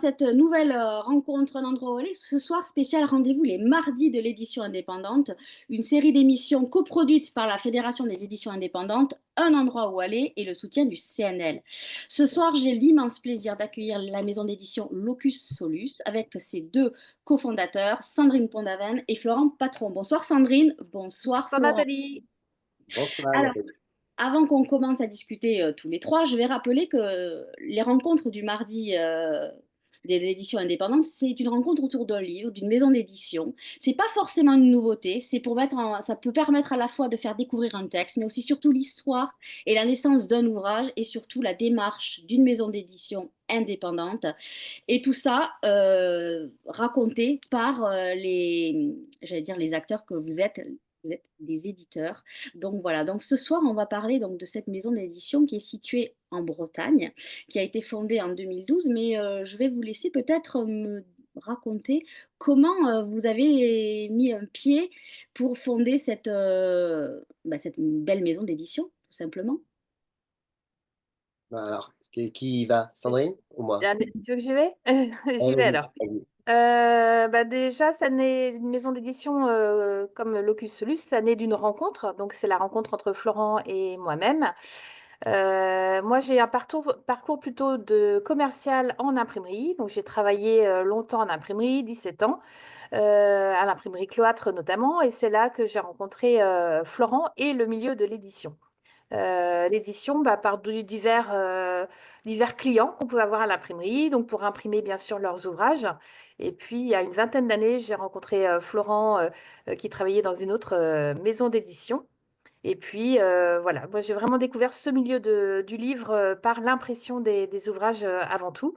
cette nouvelle rencontre, un endroit où aller. Ce soir, spécial rendez-vous les mardis de l'édition indépendante, une série d'émissions coproduites par la Fédération des éditions indépendantes, un endroit où aller et le soutien du CNL. Ce soir, j'ai l'immense plaisir d'accueillir la maison d'édition Locus Solus avec ses deux cofondateurs, Sandrine Pondaven et Florent Patron. Bonsoir Sandrine, bonsoir Bonsoir Florent. Nathalie. Alors, Bonsoir. avant qu'on commence à discuter tous les trois, je vais rappeler que les rencontres du mardi de l'édition indépendante, c'est une rencontre autour d'un livre, d'une maison d'édition. C'est pas forcément une nouveauté, c'est pour ça peut permettre à la fois de faire découvrir un texte, mais aussi surtout l'histoire et la naissance d'un ouvrage et surtout la démarche d'une maison d'édition indépendante. Et tout ça raconté par j'allais dire les acteurs que vous êtes. Vous êtes des éditeurs. Donc voilà, donc ce soir, on va parler donc de cette maison d'édition qui est située en Bretagne, qui a été fondée en 2012, mais je vais vous laisser peut-être me raconter comment vous avez mis un pied pour fonder cette belle maison d'édition, tout simplement. Bah alors, qui y va? Sandrine ou moi? Mm. Tu veux que j'y vais? J'y vais Allez-y. alors. Déjà, ça naît une maison d'édition comme Locus Solus, ça naît d'une rencontre. Donc, c'est la rencontre entre Florent et moi-même. Moi, j'ai un parcours plutôt de commercial en imprimerie. Donc, j'ai travaillé longtemps en imprimerie, 17 ans, à l'imprimerie Cloître notamment. Et c'est là que j'ai rencontré Florent et le milieu de l'édition. L'édition par divers clients qu'on pouvait avoir à l'imprimerie, donc pour imprimer bien sûr leurs ouvrages. Et puis, il y a une vingtaine d'années, j'ai rencontré Florent qui travaillait dans une autre maison d'édition. Et puis, voilà, moi j'ai vraiment découvert ce milieu du livre par l'impression des ouvrages avant tout.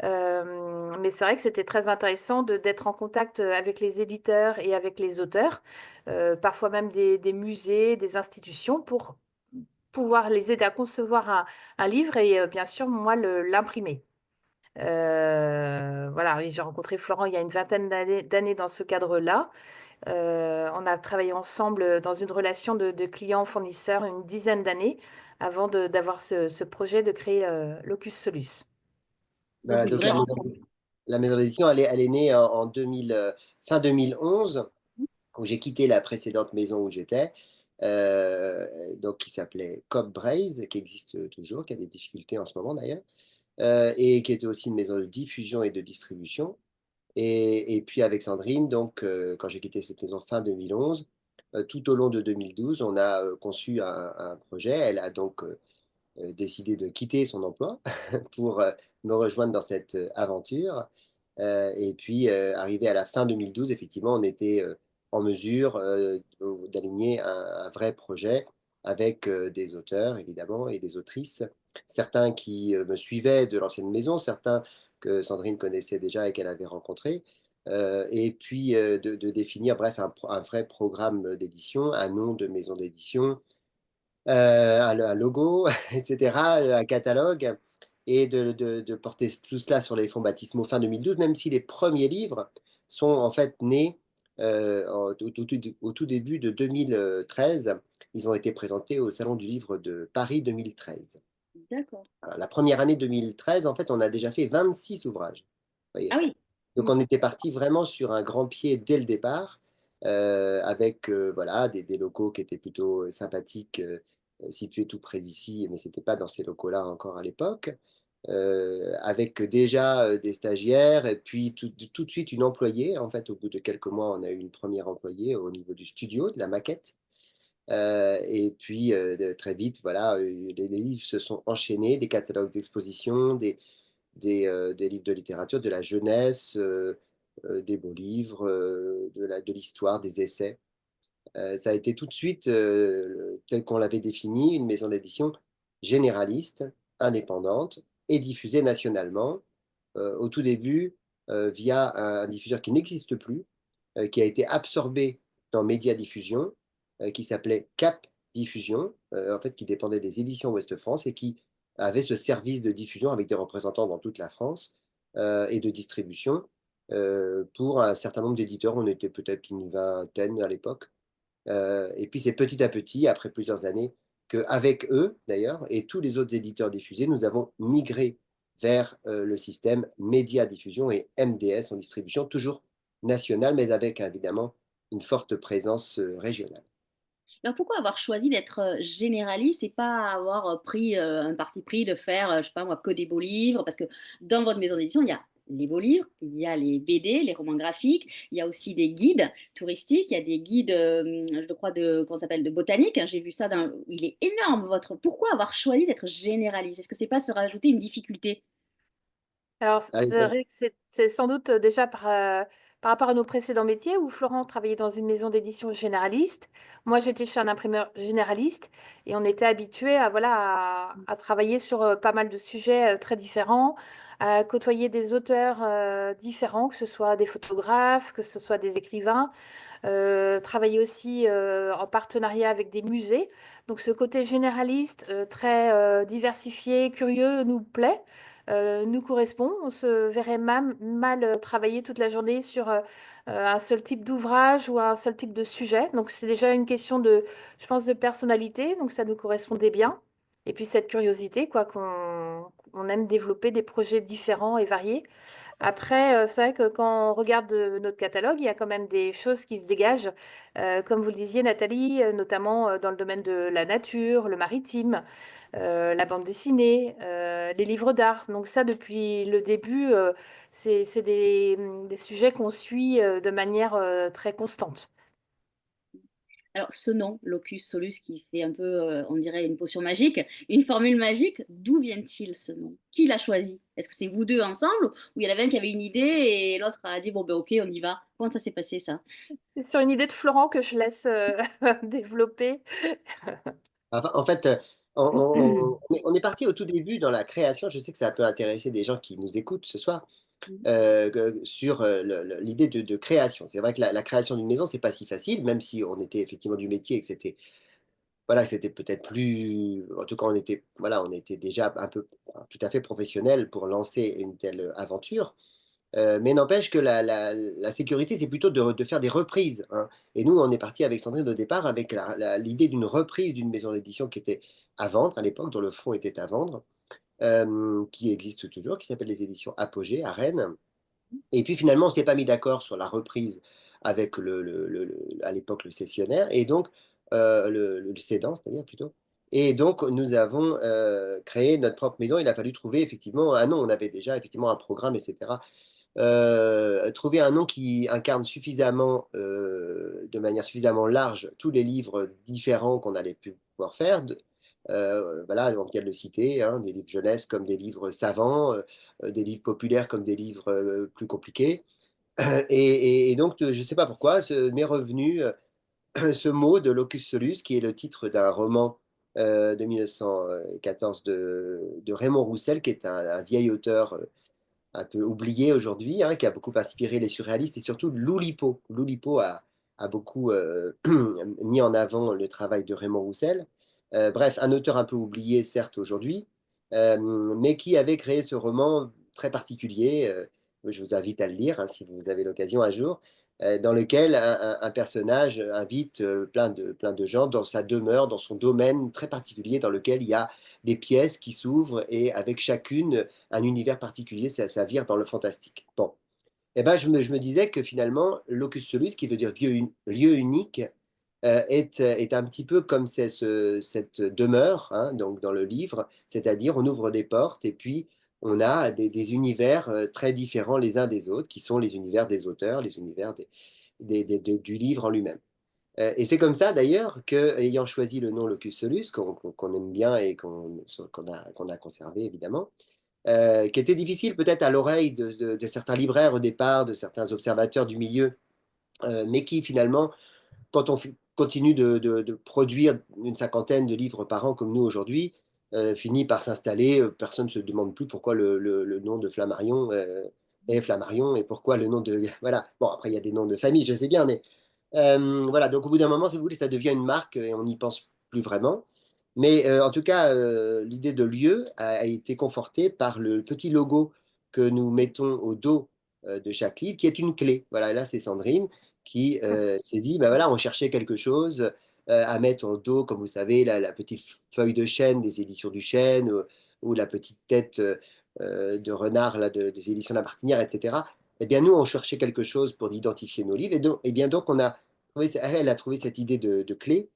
Mais c'est vrai que c'était très intéressant d'être en contact avec les éditeurs et avec les auteurs, parfois même des musées, des institutions, pour pouvoir les aider à concevoir un livre et bien sûr, moi, l'imprimer. Voilà, et j'ai rencontré Florent il y a une vingtaine d'années dans ce cadre-là. On a travaillé ensemble dans une relation de client-fournisseur une dizaine d'années avant d'avoir ce projet de créer Locus Solus. Donc Voilà, une donc vraie rencontre. la maison d'édition, elle est née en 2000, fin 2011, où j'ai quitté la précédente maison où j'étais, donc qui s'appelait Cobb Braze, qui existe toujours, qui a des difficultés en ce moment d'ailleurs, et qui était aussi une maison de diffusion et de distribution. Et puis avec Sandrine, donc, quand j'ai quitté cette maison fin 2011, tout au long de 2012, on a conçu un projet. Elle a donc décidé de quitter son emploi pour me rejoindre dans cette aventure. Et puis, arrivé à la fin 2012, effectivement, on était en mesure d'aligner un vrai projet avec des auteurs, évidemment, et des autrices. Certains qui me suivaient de l'ancienne maison, certains que Sandrine connaissait déjà et qu'elle avait rencontrés. Et puis, de définir, bref, un vrai programme d'édition, un nom de maison d'édition, un logo, etc., un catalogue, et de porter tout cela sur les fonds baptismaux fin 2012, même si les premiers livres sont en fait nés au tout début de 2013. Ils ont été présentés au Salon du Livre de Paris 2013. D'accord. Voilà, la première année 2013, en fait, on a déjà fait 26 ouvrages. Vous Ah voyez. oui. Donc on était parti vraiment sur un grand pied dès le départ, avec voilà, des locaux qui étaient plutôt sympathiques, situés tout près d'ici, mais ce n'était pas dans ces locaux-là encore à l'époque, avec déjà des stagiaires, et puis tout de suite une employée. En fait, au bout de quelques mois, on a eu une première employée au niveau du studio, de la maquette. Et puis très vite, voilà, les livres se sont enchaînés, des catalogues d'exposition, des livres de littérature, de la jeunesse, des beaux livres, de l'histoire, des essais. Ça a été tout de suite, tel qu'on l'avait défini, une maison d'édition généraliste, indépendante et diffusée nationalement. Au tout début, via un diffuseur qui n'existe plus, qui a été absorbé dans Média Diffusion, qui s'appelait Cap Diffusion, en fait, qui dépendait des éditions Ouest France et qui avait ce service de diffusion avec des représentants dans toute la France, et de distribution, pour un certain nombre d'éditeurs. On était peut-être une vingtaine à l'époque. Et puis c'est petit à petit, après plusieurs années, qu'avec eux d'ailleurs, et tous les autres éditeurs diffusés, nous avons migré vers le système média-diffusion et MDS en distribution, toujours nationale, mais avec évidemment une forte présence régionale. Alors pourquoi avoir choisi d'être généraliste et pas avoir pris un parti pris de faire, je sais pas moi, que des beaux livres? Parce que dans votre maison d'édition, il y a les beaux livres, il y a les BD, les romans graphiques, il y a aussi des guides touristiques, il y a des guides, je crois, comment ça s'appelle, de botanique, hein, j'ai vu ça, il est énorme votre. Pourquoi avoir choisi d'être généraliste? Est-ce que c'est pas se rajouter une difficulté? Alors, c'est Allez, vrai que c'est sans doute déjà par rapport à nos précédents métiers où Florent travaillait dans une maison d'édition généraliste. Moi, j'étais chez un imprimeur généraliste et on était habitué à, voilà, à travailler sur pas mal de sujets très différents, à côtoyer des auteurs différents, que ce soit des photographes, que ce soit des écrivains, travailler aussi en partenariat avec des musées. Donc, ce côté généraliste, très diversifié, curieux, nous plaît nous correspond. On se verrait mal travailler toute la journée sur un seul type d'ouvrage ou un seul type de sujet. Donc c'est déjà une question de, je pense, de personnalité. Donc ça nous correspondait bien. Et puis cette curiosité, quoi, qu'on aime développer des projets différents et variés. Après, c'est vrai que quand on regarde notre catalogue, il y a quand même des choses qui se dégagent. Comme vous le disiez, Nathalie, notamment dans le domaine de la nature, le maritime, la bande dessinée, les livres d'art. Donc ça, depuis le début, c'est des sujets qu'on suit de manière très constante. Alors, ce nom, Locus Solus, qui fait un peu, on dirait, une potion magique, une formule magique, d'où vient-il ce nom? Qui l'a choisi? Est-ce que c'est vous deux ensemble ou il y en avait un qui avait une idée et l'autre a dit, bon, ben ok, on y va? Comment ça s'est passé, ça? C'est sur une idée de Florent que je laisse développer. en fait, on est parti au tout début dans la création. Je sais que ça peut intéresser des gens qui nous écoutent ce soir sur l'idée de création. C'est vrai que la création d'une maison, c'est pas si facile, même si on était effectivement du métier et que c'était voilà, c'était peut-être plus. En tout cas, on était déjà un peu, enfin, tout à fait professionnel pour lancer une telle aventure. Mais n'empêche que la sécurité, c'est plutôt de faire des reprises, hein. Et nous, on est parti avec Sandrine au départ avec l'idée d'une reprise d'une maison d'édition qui était à vendre à l'époque, dont le fonds était à vendre, qui existe toujours, qui s'appelle les éditions Apogée à Rennes. Et puis finalement, on ne s'est pas mis d'accord sur la reprise avec à l'époque le cessionnaire, et donc le cédant, c'est-à-dire plutôt. Et donc, nous avons créé notre propre maison. Il a fallu trouver effectivement un nom. On avait déjà effectivement un programme, etc. Trouver un nom qui incarne suffisamment, de manière suffisamment large, tous les livres différents qu'on allait pouvoir faire. Voilà, on vient de le citer, hein, des livres jeunesse comme des livres savants, des livres populaires comme des livres plus compliqués. Et donc, je ne sais pas pourquoi, m'est revenu ce mot de Locus Solus, qui est le titre d'un roman de 1914 de Raymond Roussel, qui est un vieil auteur un peu oublié aujourd'hui, hein, qui a beaucoup inspiré les surréalistes et surtout Loulipo. Loulipo a beaucoup mis en avant le travail de Raymond Roussel. Bref, un auteur un peu oublié, certes, aujourd'hui, mais qui avait créé ce roman très particulier. Je vous invite à le lire, hein, si vous avez l'occasion un jour, dans lequel un personnage invite plein de gens dans sa demeure, dans son domaine très particulier, dans lequel il y a des pièces qui s'ouvrent et avec chacune un univers particulier, ça vire dans le fantastique. Bon, et ben je me disais que finalement, locus solus, qui veut dire lieu unique, est un petit peu comme cette demeure, hein, donc dans le livre, c'est-à-dire on ouvre des portes et puis on a des univers très différents les uns des autres, qui sont les univers des auteurs, les univers du livre en lui-même. Et c'est comme ça d'ailleurs que, ayant choisi le nom Locus Solus, qu'on aime bien et qu'on a conservé évidemment, qui était difficile peut-être à l'oreille de certains libraires au départ, de certains observateurs du milieu, mais qui finalement, quand on continue de produire une cinquantaine de livres par an comme nous aujourd'hui, finit par s'installer. Personne ne se demande plus pourquoi le nom de Flammarion est Flammarion et pourquoi le nom de. Voilà. Bon, après, il y a des noms de famille, je sais bien, mais voilà. Donc, au bout d'un moment, si vous voulez, ça devient une marque et on n'y pense plus vraiment. Mais en tout cas, l'idée de lieu a été confortée par le petit logo que nous mettons au dos de chaque livre, qui est une clé. Voilà, là, c'est Sandrine qui s'est dit, ben voilà, on cherchait quelque chose à mettre au dos, comme vous savez, la petite feuille de chêne des éditions du chêne, ou la petite tête de Renard, là, des éditions La Martinière, etc. Eh bien, nous, on cherchait quelque chose pour identifier nos livres. Et bien, donc, elle a trouvé cette idée de clé.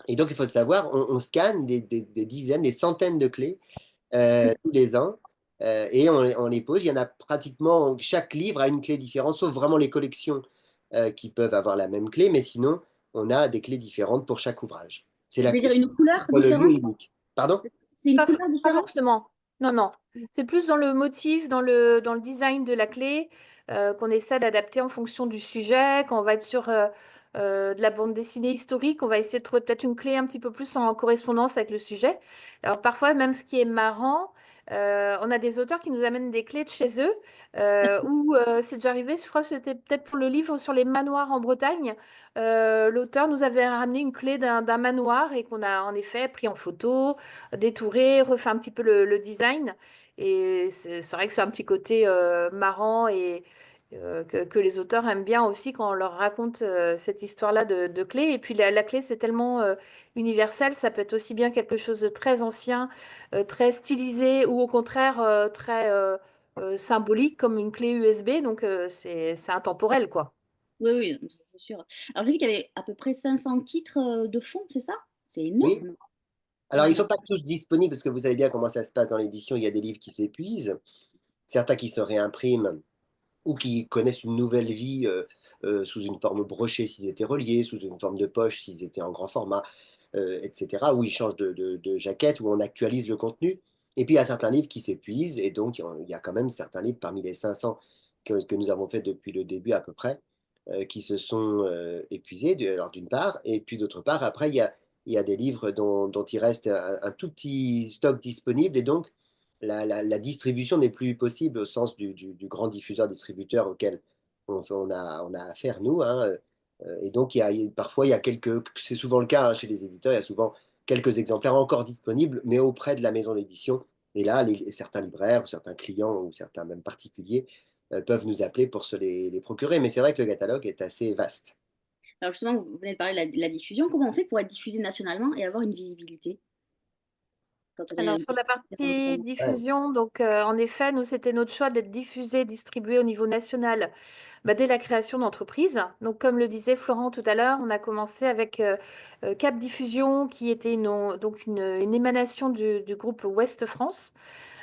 Et donc, il faut le savoir, on scanne des dizaines, des centaines de clés tous les ans. Et on les pose. Il y en a pratiquement, chaque livre a une clé différente, sauf vraiment les collections qui peuvent avoir la même clé. Mais sinon, on a des clés différentes pour chaque ouvrage. C'est Je la veux clé dire une couleur pour le lot différente? unique. Pardon? C'est une Pas, couleur pas différente? forcément. Non, non. C'est plus dans le motif, dans le design de la clé, qu'on essaie d'adapter en fonction du sujet. Quand on va être sur de la bande dessinée historique, on va essayer de trouver peut-être une clé un petit peu plus en correspondance avec le sujet. Alors parfois, même ce qui est marrant, on a des auteurs qui nous amènent des clés de chez eux, ou c'est déjà arrivé, je crois que c'était peut-être pour le livre sur les manoirs en Bretagne. L'auteur nous avait ramené une clé d'un manoir et qu'on a en effet pris en photo, détouré, refait un petit peu le design. Et c'est vrai que c'est un petit côté marrant et que les auteurs aiment bien aussi quand on leur raconte cette histoire-là de clé. Et puis la clé, c'est tellement universel, ça peut être aussi bien quelque chose de très ancien, très stylisé, ou au contraire très symbolique comme une clé USB. Donc c'est intemporel, quoi. Oui, oui, non, ça, c'est sûr. Alors, j'ai vu qu'il y avait à peu près 500 titres de fond, c'est ça? C'est Oui. énorme. Alors, ils ne Ouais. sont pas tous disponibles parce que vous savez bien comment ça se passe dans l'édition. Il y a des livres qui s'épuisent, certains qui se réimpriment ou qui connaissent une nouvelle vie sous une forme brochée s'ils étaient reliés, sous une forme de poche s'ils étaient en grand format, etc., où ils changent de jaquette, où on actualise le contenu. Et puis il y a certains livres qui s'épuisent, et donc il y a quand même certains livres parmi les 500 que nous avons fait depuis le début à peu près, qui se sont épuisés, alors d'une part, et puis d'autre part, après il y a des livres dont il reste un tout petit stock disponible, et donc la distribution n'est plus possible au sens du grand diffuseur-distributeur auquel on a affaire, nous, hein. Et donc, parfois, il y a c'est souvent le cas hein, chez les éditeurs, il y a souvent quelques exemplaires encore disponibles, mais auprès de la maison d'édition. Et là, certains libraires, ou certains clients, ou certains même particuliers peuvent nous appeler pour les procurer. Mais c'est vrai que le catalogue est assez vaste. Alors, justement, vous venez de parler de la diffusion. Comment on fait pour être diffusé nationalement et avoir une visibilité quand on est Alors, un sur la différents partie formats? Ouais. diffusion, donc en effet, nous, c'était notre choix d'être diffusé, distribué au niveau national dès la création d'entreprise. Donc, comme le disait Florent tout à l'heure, on a commencé avec Cap Diffusion, qui était donc une émanation du groupe Ouest France.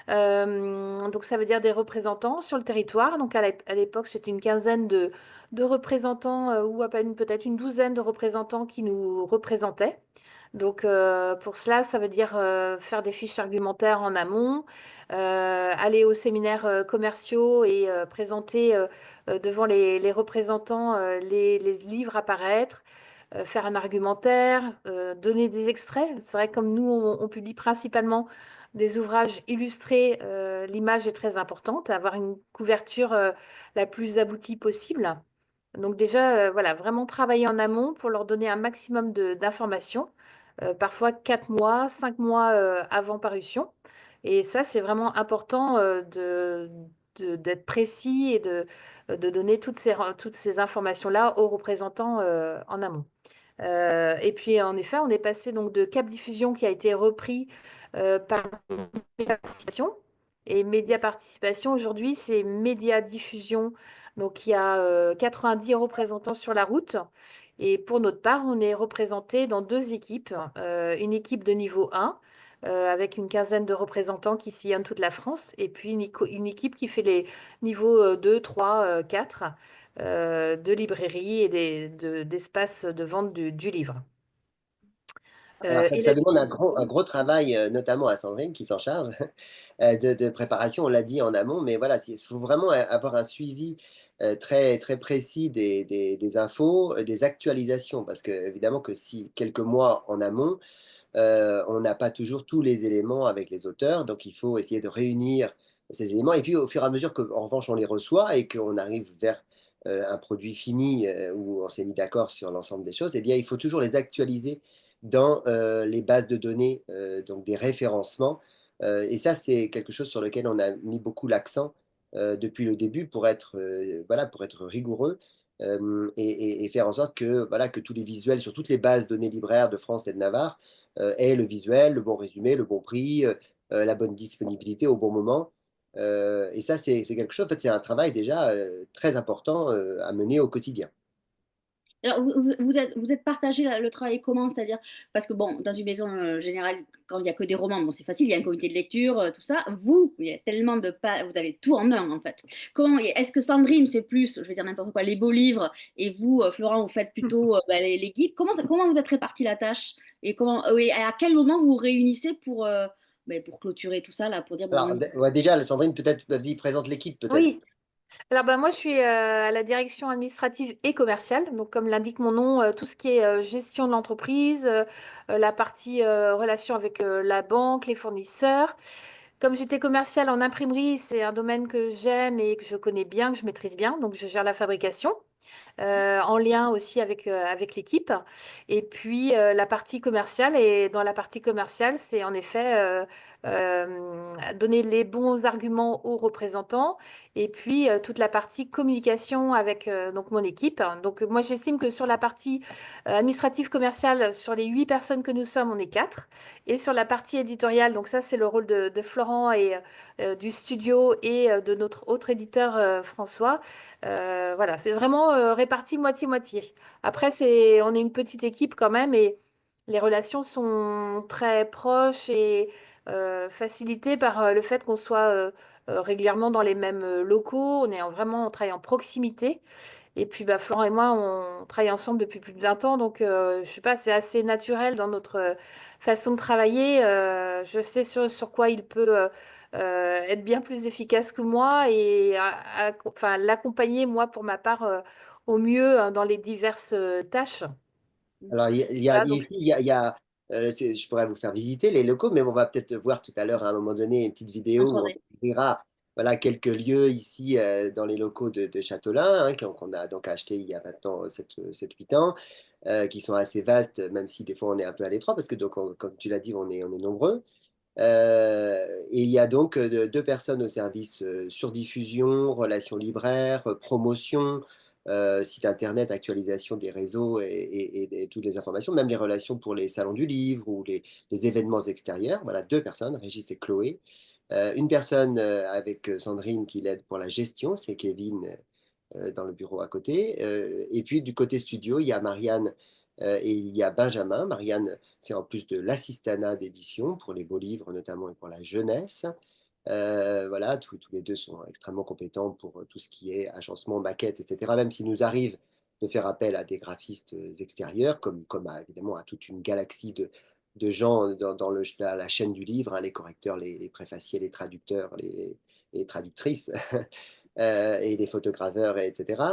Donc, ça veut dire des représentants sur le territoire. Donc, à l'époque, c'était une quinzaine de représentants, ou à peine peut-être une douzaine de représentants qui nous représentaient. Donc, pour cela, ça veut dire faire des fiches argumentaires en amont, aller aux séminaires commerciaux et présenter devant les représentants les livres à paraître, faire un argumentaire, donner des extraits. C'est vrai que comme nous, on publie principalement des ouvrages illustrés, l'image est très importante, avoir une couverture la plus aboutie possible. Donc déjà, voilà, vraiment travailler en amont pour leur donner un maximum d'informations, parfois 4 mois, 5 mois avant parution. Et ça, c'est vraiment important d'être précis et de donner toutes ces informations-là aux représentants en amont. Et puis, en effet, on est passé donc de Cap Diffusion qui a été repris par Média Participation. Et Média Participation, aujourd'hui, c'est Média Diffusion. Donc, il y a 90 représentants sur la route. Et pour notre part, on est représenté dans deux équipes. Une équipe de niveau 1, avec une quinzaine de représentants qui sillonnent toute la France. Et puis, une équipe qui fait les niveaux 2, 3, 4 de librairie et d'espace de vente du livre. Alors, Et ça la demande un diffusion, gros travail, notamment à Sandrine qui s'en charge, de préparation, on l'a dit en amont, mais voilà, il faut vraiment avoir un suivi très, très précis des infos, des actualisations, parce que évidemment que si quelques mois en amont, on n'a pas toujours tous les éléments avec les auteurs, donc il faut essayer de réunir ces éléments, et puis au fur et à mesure qu'en revanche on les reçoit et qu'on arrive vers un produit fini où on s'est mis d'accord sur l'ensemble des choses, eh bien il faut toujours les actualiser dans les bases de données, donc des référencements. Et ça, c'est quelque chose sur lequel on a mis beaucoup l'accent depuis le début voilà, pour être rigoureux et faire en sorte que, voilà, que tous les visuels sur toutes les bases données libraires de France et de Navarre aient le visuel, le bon résumé, le bon prix, la bonne disponibilité au bon moment. Et ça, c'est quelque chose, en fait, c'est un travail déjà très important à mener au quotidien. Alors, vous êtes partagé le travail comment? C'est-à-dire, parce que bon, dans une maison générale, quand il n'y a que des romans, bon, c'est facile, il y a un comité de lecture, tout ça. Vous, il y a tellement de pas, vous avez tout en un, en fait. Est-ce que Sandrine fait plus, je vais dire n'importe quoi, les beaux livres, et vous, Florent, vous faites plutôt bah, les guides? Comment vous êtes réparti la tâche? Et à quel moment vous vous réunissez pour clôturer tout ça, là, pour dire, bon, Alors, on y ouais, déjà, Sandrine, peut-être, vas-y, présente l'équipe, peut-être. Oui. Alors bah, moi je suis à la direction administrative et commerciale. Donc comme l'indique mon nom, tout ce qui est gestion de l'entreprise, la partie relation avec la banque, les fournisseurs. Comme j'étais commerciale en imprimerie, c'est un domaine que j'aime et que je connais bien, que je maîtrise bien. Donc je gère la fabrication en lien aussi avec l'équipe. Et puis la partie commerciale, et dans la partie commerciale, c'est en effet donner les bons arguments aux représentants et puis toute la partie communication avec donc mon équipe. Donc moi j'estime que sur la partie administrative commerciale, sur les 8 personnes que nous sommes, on est 4. Et sur la partie éditoriale, donc ça c'est le rôle de Florent et du studio et de notre autre éditeur François. Voilà, c'est vraiment réparti moitié-moitié. Après, on est une petite équipe quand même et les relations sont très proches et facilitées par le fait qu'on soit régulièrement dans les mêmes locaux. Vraiment, on travaille en proximité. Et puis, bah, Florent et moi, on travaille ensemble depuis plus de 20 ans. Donc, je sais pas, c'est assez naturel dans notre façon de travailler. Je sais sur quoi il peut être bien plus efficace que moi et enfin, l'accompagner, moi, pour ma part, au mieux dans les diverses tâches. Alors, Voilà, donc, ici, je pourrais vous faire visiter les locaux, mais on va peut-être voir tout à l'heure, à un moment donné, une petite en vidéo où on soirée. découvrira voilà, quelques lieux ici dans les locaux de Châteaulin, hein, qu'on a donc acheté il y a maintenant 7-8 ans, qui sont assez vastes, même si des fois on est un peu à l'étroit, parce que donc, comme tu l'as dit, on est nombreux. Et il y a donc 2 personnes au service surdiffusion, relations libraires, promotion, site internet, actualisation des réseaux et toutes les informations, même les relations pour les salons du livre ou les événements extérieurs. Voilà, 2 personnes, Régis et Chloé. Une personne avec Sandrine qui l'aide pour la gestion, c'est Kevin dans le bureau à côté. Et puis du côté studio, il y a Marianne et il y a Benjamin. Marianne fait en plus de l'assistanat d'édition pour les beaux livres notamment et pour la jeunesse. Voilà, tous les deux sont extrêmement compétents pour tout ce qui est agencement, maquette, etc. Même s'il nous arrive de faire appel à des graphistes extérieurs, comme évidemment à toute une galaxie de gens dans la chaîne du livre, hein, les correcteurs, les préfaciers, les traducteurs, les traductrices. Et des photograveurs, etc.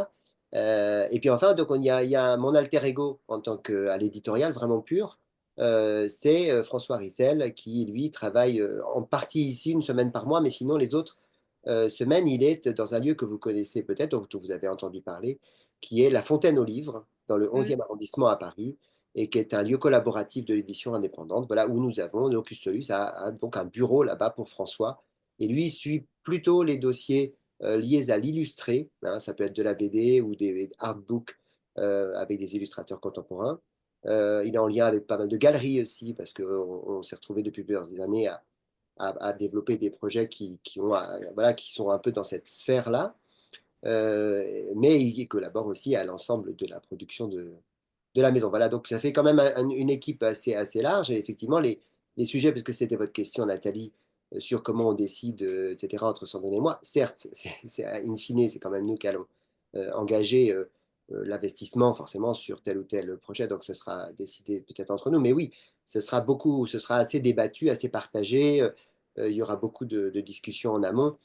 Et puis enfin, donc il y a mon alter ego en tant qu'à l'éditorial vraiment pur. C'est François Rissel qui, lui, travaille en partie ici une semaine par mois, mais sinon les autres semaines, il est dans un lieu que vous connaissez peut-être, dont vous avez entendu parler, qui est la Fontaine aux Livres, dans le mm, 11e arrondissement à Paris, et qui est un lieu collaboratif de l'édition indépendante, voilà, où nous avons, donc Solus a donc un bureau là-bas pour François, et lui il suit plutôt les dossiers liées à l'illustré, hein, ça peut être de la BD ou des artbooks avec des illustrateurs contemporains. Il est en lien avec pas mal de galeries aussi, parce qu'on s'est retrouvé depuis plusieurs années à développer des projets voilà, qui sont un peu dans cette sphère-là. Mais il collabore aussi à l'ensemble de la production de la maison. Voilà, donc ça fait quand même une équipe assez large. Et effectivement, les sujets, parce que c'était votre question, Nathalie, sur comment on décide, etc., entre Sandrine et moi, certes, in fine, c'est quand même nous qui allons engager l'investissement forcément sur tel ou tel projet, donc ce sera décidé peut-être entre nous, mais oui, ce sera assez débattu, assez partagé, il y aura beaucoup de discussions en amont.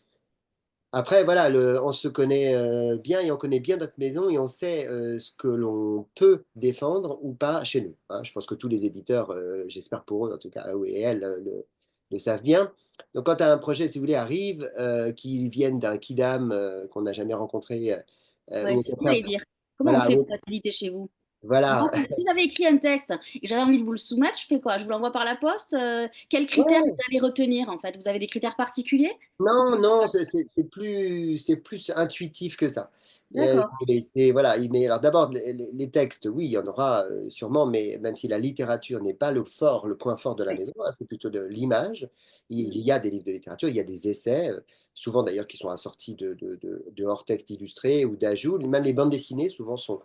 Après, voilà, on se connaît bien et on connaît bien notre maison et on sait ce que l'on peut défendre ou pas chez nous, hein. Je pense que tous les éditeurs, j'espère pour eux en tout cas, eux et elles, le savent bien. Donc quand un projet, si vous voulez, arrive, qui vienne d'un kidam qu'on n'a jamais rencontré, Ouais, ou au c'est ce que je voulais contraire, dire. Comment on voilà, fait pour être édité chez vous? Moi, Voilà. si j'avais écrit un texte et j'avais envie de vous le soumettre, je fais quoi? Je vous l'envoie par la poste? Quels critères vous Ouais. allez retenir en fait? Vous avez des critères particuliers? Non, non, c'est plus intuitif que ça. D'accord. Voilà, alors d'abord, les textes, oui, il y en aura sûrement, mais même si la littérature n'est pas le point fort de la Oui. maison, hein, c'est plutôt de l'image. Il y a des livres de littérature, il y a des essais, souvent d'ailleurs qui sont assortis de hors-texte illustrés ou d'ajouts. Même les bandes dessinées, souvent, sont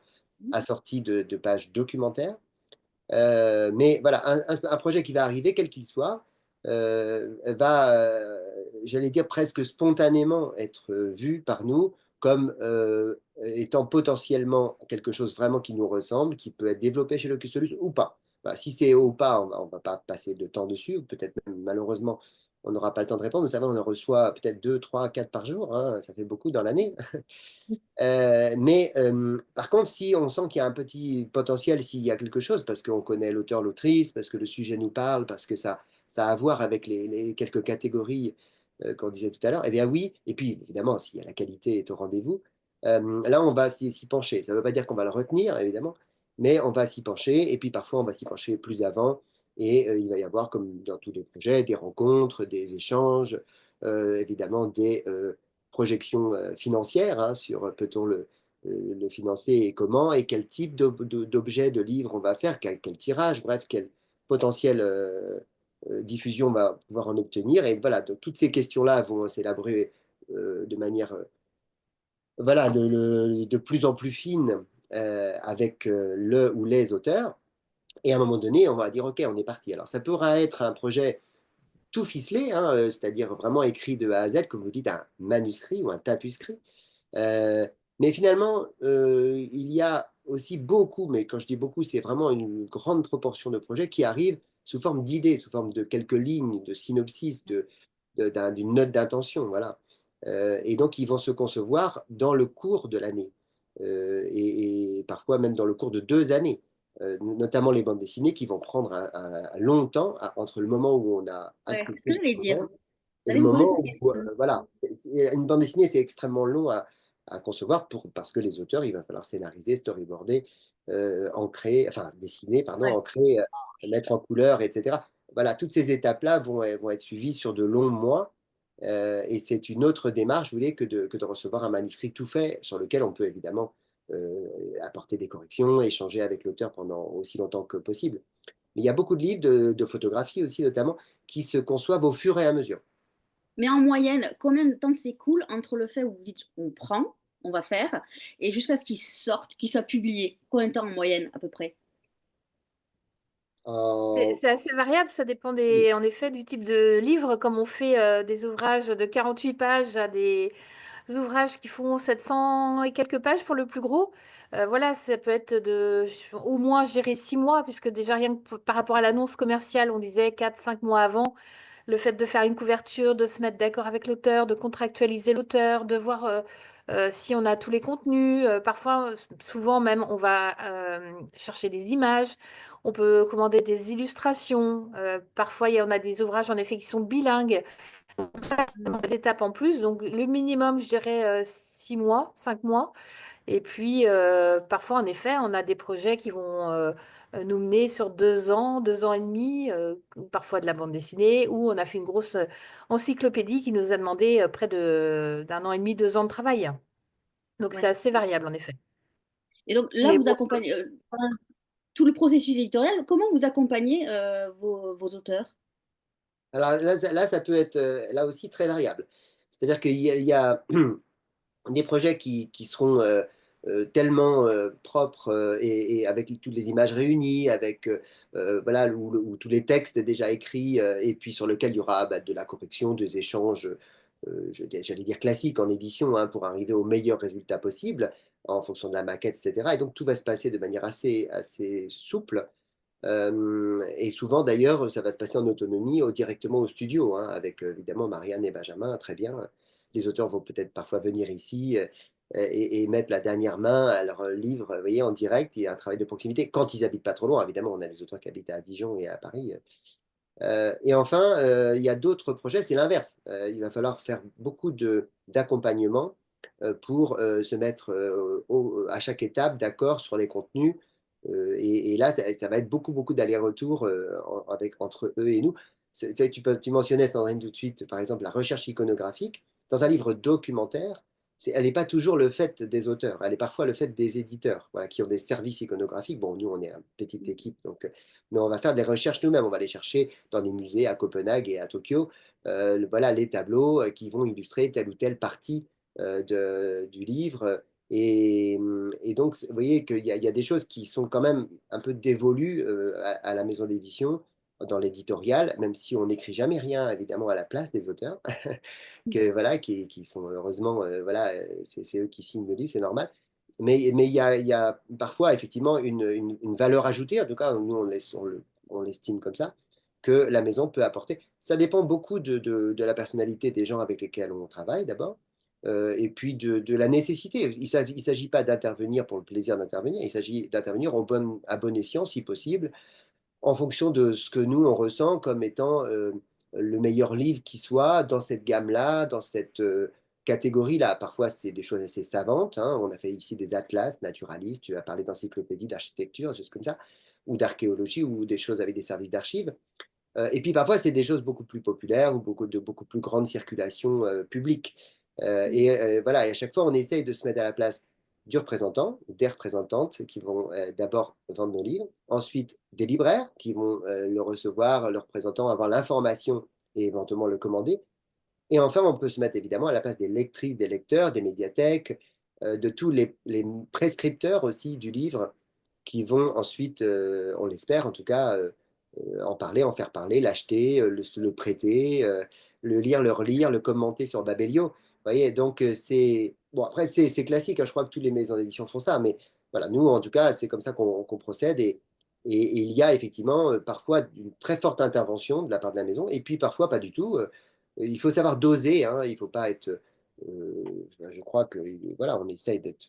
assorties de pages documentaires. Mais voilà, un projet qui va arriver, quel qu'il soit, va, j'allais dire presque spontanément être vu par nous comme étant potentiellement quelque chose vraiment qui nous ressemble, qui peut être développé chez Locus ou pas. Voilà, si c'est ou pas, on va pas passer de temps dessus, ou peut-être même malheureusement, on n'aura pas le temps de répondre. Vous savez, on en reçoit peut-être 2, 3, 4 par jour, hein, ça fait beaucoup dans l'année. Mais par contre, si on sent qu'il y a un petit potentiel, s'il y a quelque chose, parce qu'on connaît l'auteur, l'autrice, parce que le sujet nous parle, parce que ça a à voir avec les quelques catégories qu'on disait tout à l'heure, eh bien oui, et puis évidemment, si la qualité est au rendez-vous, là, on va s'y pencher. Ça ne veut pas dire qu'on va le retenir, évidemment, mais on va s'y pencher, et puis parfois, on va s'y pencher plus avant, et il va y avoir, comme dans tous les projets, des rencontres, des échanges, évidemment, des projections financières hein, sur peut-on le financer et comment et quel type d'objet, de livre on va faire, quel tirage, bref, quelle potentielle diffusion on va pouvoir en obtenir. Et voilà, donc, toutes ces questions-là vont s'élaborer de manière voilà, de plus en plus fine avec le ou les auteurs. Et à un moment donné, on va dire, OK, on est parti. Alors, ça pourra être un projet tout ficelé, hein, c'est-à-dire vraiment écrit de A à Z, comme vous dites, un manuscrit ou un tapuscrit. Euh, mais finalement, il y a aussi beaucoup, mais quand je dis beaucoup, c'est vraiment une grande proportion de projets qui arrivent sous forme d'idées, sous forme de quelques lignes, de synopsis, d'une note d'intention, voilà. Et donc, ils vont se concevoir dans le cours de l'année, et parfois même dans le cours de 2 années, notamment les bandes dessinées qui vont prendre un long temps entre le moment où on a Ouais, c'est ce accepté que le j'allais dire. projet et le J'allais vous poser moment cette où, question. voilà, une bande dessinée, c'est extrêmement long à concevoir parce que les auteurs, il va falloir scénariser, storyboarder, ancrer, enfin dessiner, pardon, Ouais. ancrer, mettre en couleur, etc. Voilà, toutes ces étapes-là vont être suivies sur de longs mois. Et c'est une autre démarche, vous voulez, que de recevoir un manuscrit tout fait sur lequel on peut évidemment apporter des corrections, échanger avec l'auteur pendant aussi longtemps que possible. Mais il y a beaucoup de livres de photographie aussi, notamment, qui se conçoivent au fur et à mesure. Mais en moyenne, combien de temps s'écoule entre le fait où vous dites on prend, on va faire, et jusqu'à ce qu'il sorte, qu'il soit publié? Combien de temps en moyenne à peu près? En- C'est assez variable, ça dépend en effet du type de livre, comme on fait des ouvrages de 48 pages à des ouvrages qui font 700 et quelques pages pour le plus gros. Voilà, ça peut être au moins, je dirais, 6 mois, puisque déjà rien que par rapport à l'annonce commerciale, on disait 4, 5 mois avant, le fait de faire une couverture, de se mettre d'accord avec l'auteur, de contractualiser l'auteur, de voir si on a tous les contenus. Parfois, souvent même, on va chercher des images. On peut commander des illustrations. Parfois, on a des ouvrages en effet qui sont bilingues. Ça, c'est des étapes en plus. Donc, le minimum, je dirais 6 mois, 5 mois. Et puis, parfois, en effet, on a des projets qui vont nous mener sur 2 ans, 2 ans et demi, ou parfois de la bande dessinée, où on a fait une grosse encyclopédie qui nous a demandé près d'un an et demi, 2 ans de travail. Donc, c'est Ouais. assez variable, en effet. Et donc là, Mais vous bon, accompagnez pendant tout le processus éditorial. Comment vous accompagnez vos auteurs? Alors là, ça peut être là aussi très variable. C'est-à-dire qu'il y a des projets qui seront tellement propres et avec toutes les images réunies, avec voilà, où tous les textes déjà écrits, et puis sur lequel il y aura bah, de la correction, des échanges, j'allais dire classiques en édition, hein, pour arriver au meilleur résultat possible en fonction de la maquette, etc. Et donc tout va se passer de manière assez souple. Et souvent, d'ailleurs, ça va se passer en autonomie directement au studio, hein, avec évidemment Marianne et Benjamin, très bien. Les auteurs vont peut-être parfois venir ici et mettre la dernière main à leur livre, vous voyez, en direct. Il y a un travail de proximité. Quand ils habitent pas trop loin, évidemment, on a des auteurs qui habitent à Dijon et à Paris. Et enfin, il y a d'autres projets, c'est l'inverse. Il va falloir faire beaucoup d'accompagnement pour se mettre à chaque étape d'accord sur les contenus, Et là, ça va être beaucoup d'allers-retours entre eux et nous. Tu mentionnais, Sandrine, tout de suite, par exemple, la recherche iconographique. Dans un livre documentaire, elle n'est pas toujours le fait des auteurs, elle est parfois le fait des éditeurs, voilà, qui ont des services iconographiques. Bon, nous, on est une petite équipe, donc, mais on va faire des recherches nous-mêmes. On va aller chercher dans des musées à Copenhague et à Tokyo, voilà, les tableaux qui vont illustrer telle ou telle partie du livre. Et donc, vous voyez qu'il y a des choses qui sont quand même un peu dévolues à la maison d'édition, dans l'éditorial, même si on n'écrit jamais rien, évidemment, à la place des auteurs, voilà, qui sont heureusement, voilà, c'est eux qui signent le livre, c'est normal. Mais il y a parfois, effectivement, une valeur ajoutée, en tout cas, nous, on l'estime comme ça, que la maison peut apporter. Ça dépend beaucoup de la personnalité des gens avec lesquels on travaille, d'abord. Et puis de la nécessité. Il ne s'agit pas d'intervenir pour le plaisir d'intervenir, il s'agit d'intervenir à bon escient, si possible, en fonction de ce que nous, on ressent comme étant le meilleur livre qui soit dans cette gamme-là, dans cette catégorie-là. Parfois, c'est des choses assez savantes, hein. On a fait ici des atlas naturalistes, tu as parlé d'encyclopédie, d'architecture, des choses comme ça, ou d'archéologie, ou des choses avec des services d'archives. Et puis parfois, c'est des choses beaucoup plus populaires ou beaucoup plus grande circulation publique. Voilà, et à chaque fois, on essaye de se mettre à la place du représentant, des représentantes qui vont d'abord vendre nos livres, ensuite des libraires qui vont le recevoir, le représentant, avoir l'information et éventuellement le commander. Et enfin, on peut se mettre évidemment à la place des lectrices, des lecteurs, des médiathèques, de tous les prescripteurs aussi du livre qui vont ensuite, on l'espère en tout cas, en parler, en faire parler, l'acheter, le prêter, le lire, le relire, le commenter sur Babelio. Vous voyez, donc c'est... Bon, après, c'est classique, hein, je crois que toutes les maisons d'édition font ça, mais voilà, nous, en tout cas, c'est comme ça qu'on procède. Et il y a effectivement parfois une très forte intervention de la part de la maison, et puis parfois pas du tout. Il faut savoir doser, hein, il ne faut pas être... je crois que voilà, on essaye d'être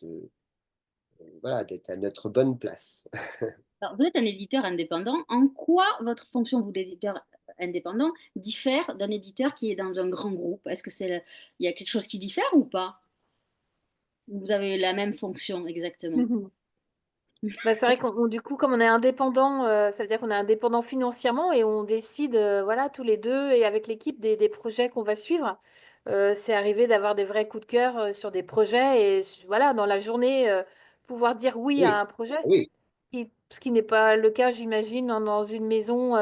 voilà, d'être à notre bonne place. Alors, vous êtes un éditeur indépendant. En quoi votre fonction, vous, d'éditeur indépendant, diffère d'un éditeur qui est dans un grand groupe? Est-ce que il y a quelque chose qui diffère ou pas? Vous avez la même fonction exactement. Bah, c'est vrai du coup, comme on est indépendant, ça veut dire qu'on est indépendant financièrement et on décide, voilà, tous les deux et avec l'équipe des projets qu'on va suivre. C'est arrivé d'avoir des vrais coups de cœur sur des projets et voilà, dans la journée, pouvoir dire oui à Oui, un projet. oui, Ce qui n'est pas le cas, j'imagine, dans une maison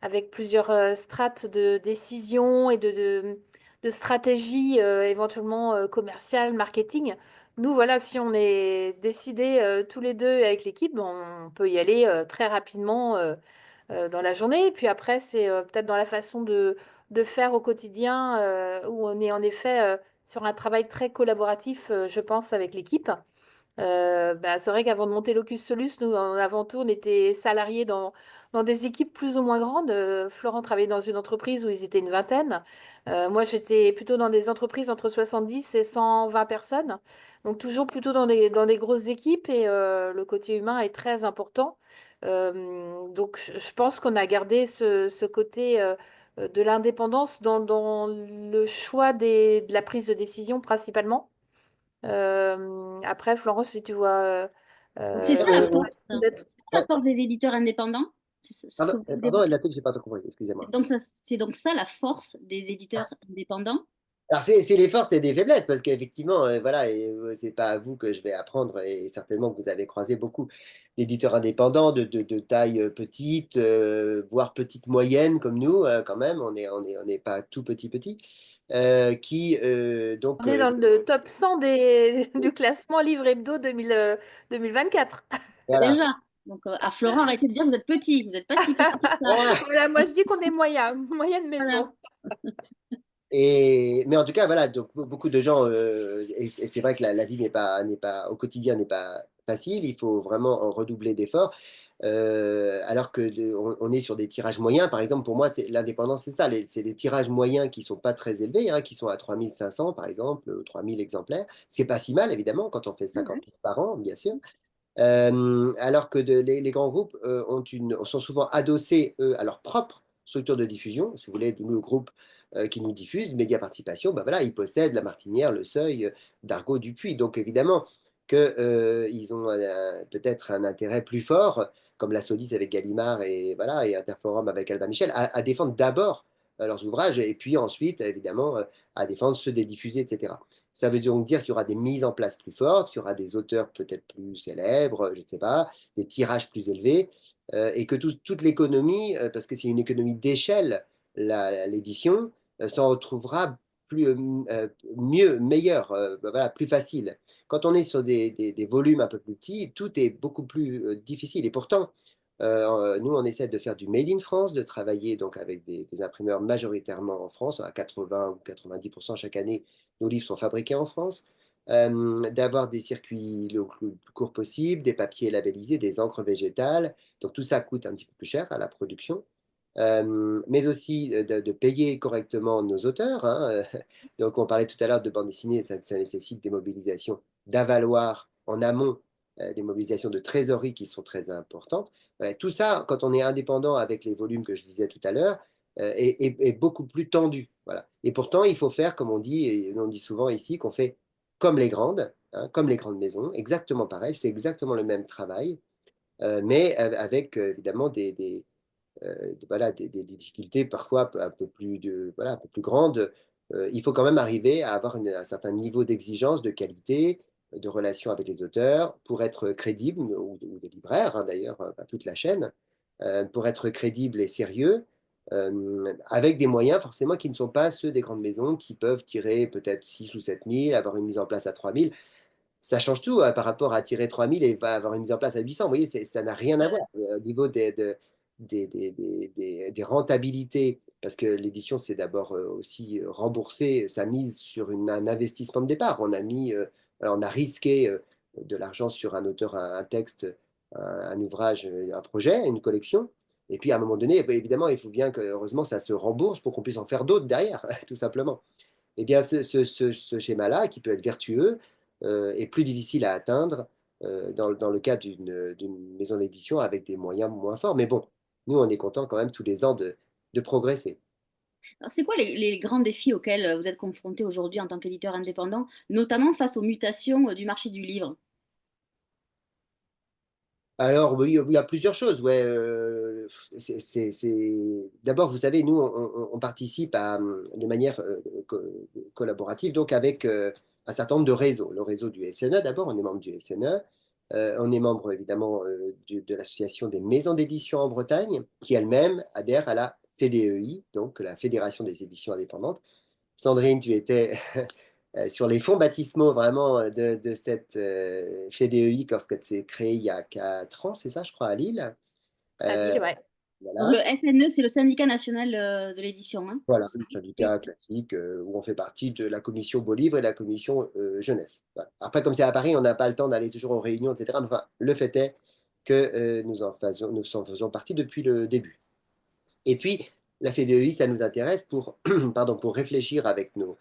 avec plusieurs strates de décision et de stratégie éventuellement commerciale, marketing. Nous, voilà, si on est décidé tous les deux avec l'équipe, on peut y aller très rapidement dans la journée. Et puis après, c'est peut-être dans la façon de faire au quotidien où on est en effet sur un travail très collaboratif, je pense, avec l'équipe. Bah, c'est vrai qu'avant de monter Locus Solus, nous, avant tout, on était salariés dans des équipes plus ou moins grandes. Florent travaillait dans une entreprise où ils étaient une vingtaine. Moi, j'étais plutôt dans des entreprises entre 70 et 120 personnes. Donc, toujours plutôt dans des grosses équipes et le côté humain est très important. Donc, je pense qu'on a gardé ce côté de l'indépendance dans le choix de la prise de décision principalement. Après, Florence, si tu vois Donc, c'est ça la euh, force. peut-être. C'est ça la force des éditeurs indépendants. C'est ce que pardon, vous pardon, développez. la tête, j'ai pas trop compris, excusez-moi. C'est donc ça la force des éditeurs indépendants. Alors, c'est les forces et des faiblesses, parce qu'effectivement, voilà, et c'est pas à vous que je vais apprendre, et certainement que vous avez croisé beaucoup d'éditeurs indépendants de taille petite, voire petite moyenne, comme nous, quand même, on n'est pas tout petit, qui, donc, On est dans le top 100 du classement Livre Hebdo 2024. voilà. Déjà. Donc, à Florent, arrêtez de dire que vous êtes petit. Vous n'êtes pas si petit que ça. Ah, Voilà, moi je dis qu'on est moyen, moyenne Voilà. maison. mais en tout cas, voilà, donc beaucoup de gens, et c'est vrai que la vie n'est pas, au quotidien n'est pas facile, il faut vraiment en redoubler d'efforts. Alors que on est sur des tirages moyens, par exemple, pour moi, l'indépendance, c'est ça, c'est les tirages moyens qui sont pas très élevés, hein, qui sont à 3500 par exemple, 3000 exemplaires, ce qui est pas si mal, évidemment, quand on fait 50 livres par an, bien sûr. Alors que les grands groupes sont souvent adossés, eux, à leur propre structure de diffusion. Si vous voulez, nous, le groupe qui nous diffuse, Média Participation, ben voilà, ils possèdent La Martinière, Le Seuil, Dargaud, Dupuis. Donc évidemment, qu'ils ont peut-être un intérêt plus fort, comme la Sodis avec Gallimard et, voilà, et Interforum avec Albin Michel, à défendre d'abord leurs ouvrages et puis ensuite, évidemment, à défendre ceux des diffusés, etc. Ça veut donc dire qu'il y aura des mises en place plus fortes, qu'il y aura des auteurs peut-être plus célèbres, je ne sais pas, des tirages plus élevés, et que toute l'économie, parce que c'est une économie d'échelle, l'édition, s'en retrouvera plus, mieux, meilleur, voilà, plus facile. Quand on est sur des volumes un peu plus petits, tout est beaucoup plus difficile. Et pourtant, nous, on essaie de faire du Made in France, de travailler donc avec des imprimeurs majoritairement en France, à 80 ou 90% chaque année, nos livres sont fabriqués en France, d'avoir des circuits le plus courts possible, des papiers labellisés, des encres végétales. Donc tout ça coûte un petit peu plus cher à la production. Mais aussi de payer correctement nos auteurs, hein. Donc on parlait tout à l'heure de bande dessinée, ça nécessite des mobilisations d'avaloir en amont, des mobilisations de trésorerie qui sont très importantes. Voilà, tout ça, quand on est indépendant avec les volumes que je disais tout à l'heure, est beaucoup plus tendu. Voilà. Et pourtant, il faut faire, comme on dit, et on dit souvent ici, qu'on fait comme les grandes, hein, comme les grandes maisons, exactement pareil, c'est exactement le même travail, mais avec évidemment voilà, des difficultés parfois voilà, un peu plus grandes. Il faut quand même arriver à avoir un certain niveau d'exigence, de qualité, de relation avec les auteurs, pour être crédible, ou des libraires, hein, d'ailleurs, toute la chaîne, pour être crédible et sérieux, avec des moyens forcément qui ne sont pas ceux des grandes maisons qui peuvent tirer peut-être 6 ou 7 000, avoir une mise en place à 3 000. Ça change tout par rapport à tirer 3 000 et va avoir une mise en place à 800. Vous voyez, ça n'a rien à voir au niveau des rentabilités, parce que l'édition, c'est d'abord aussi rembourser sa mise sur un investissement de départ. On a risqué de l'argent sur un auteur, un texte, un ouvrage, un projet, une collection. Et puis à un moment donné, évidemment, il faut bien que, heureusement, ça se rembourse pour qu'on puisse en faire d'autres derrière, tout simplement. Eh bien, ce schéma-là, qui peut être vertueux, est plus difficile à atteindre dans le cas d'une maison d'édition avec des moyens moins forts. Mais bon, nous, on est content quand même tous les ans de progresser. Alors, c'est quoi les grands défis auxquels vous êtes confrontés aujourd'hui en tant qu'éditeur indépendant, notamment face aux mutations du marché du livre? Alors, oui, il y a plusieurs choses. Ouais, D'abord, vous savez, nous, on participe de manière collaborative, donc avec un certain nombre de réseaux. Le réseau du SNE, d'abord, on est membre du SNE. On est membre, évidemment, de l'association des maisons d'édition en Bretagne, qui elle-même adhère à la FEDEI, donc la Fédération des éditions indépendantes. Sandrine, tu étais sur les fonds baptismaux vraiment de cette FEDEI lorsqu'elle s'est créée il y a 4 ans, c'est ça, je crois, à Lille. À Euh, Lille, ouais. Donc, le voilà. SNE, c'est le syndicat national de l'édition, hein, Voilà, c'est le ça? Oui. syndicat classique où on fait partie de la commission Beau Livre et la commission jeunesse. Voilà. Après, comme c'est à Paris, on n'a pas le temps d'aller toujours aux réunions, etc. Mais enfin, le fait est que nous en faisons partie depuis le début. Et puis, la FEDEI, ça nous intéresse pardon, pour réfléchir avec nos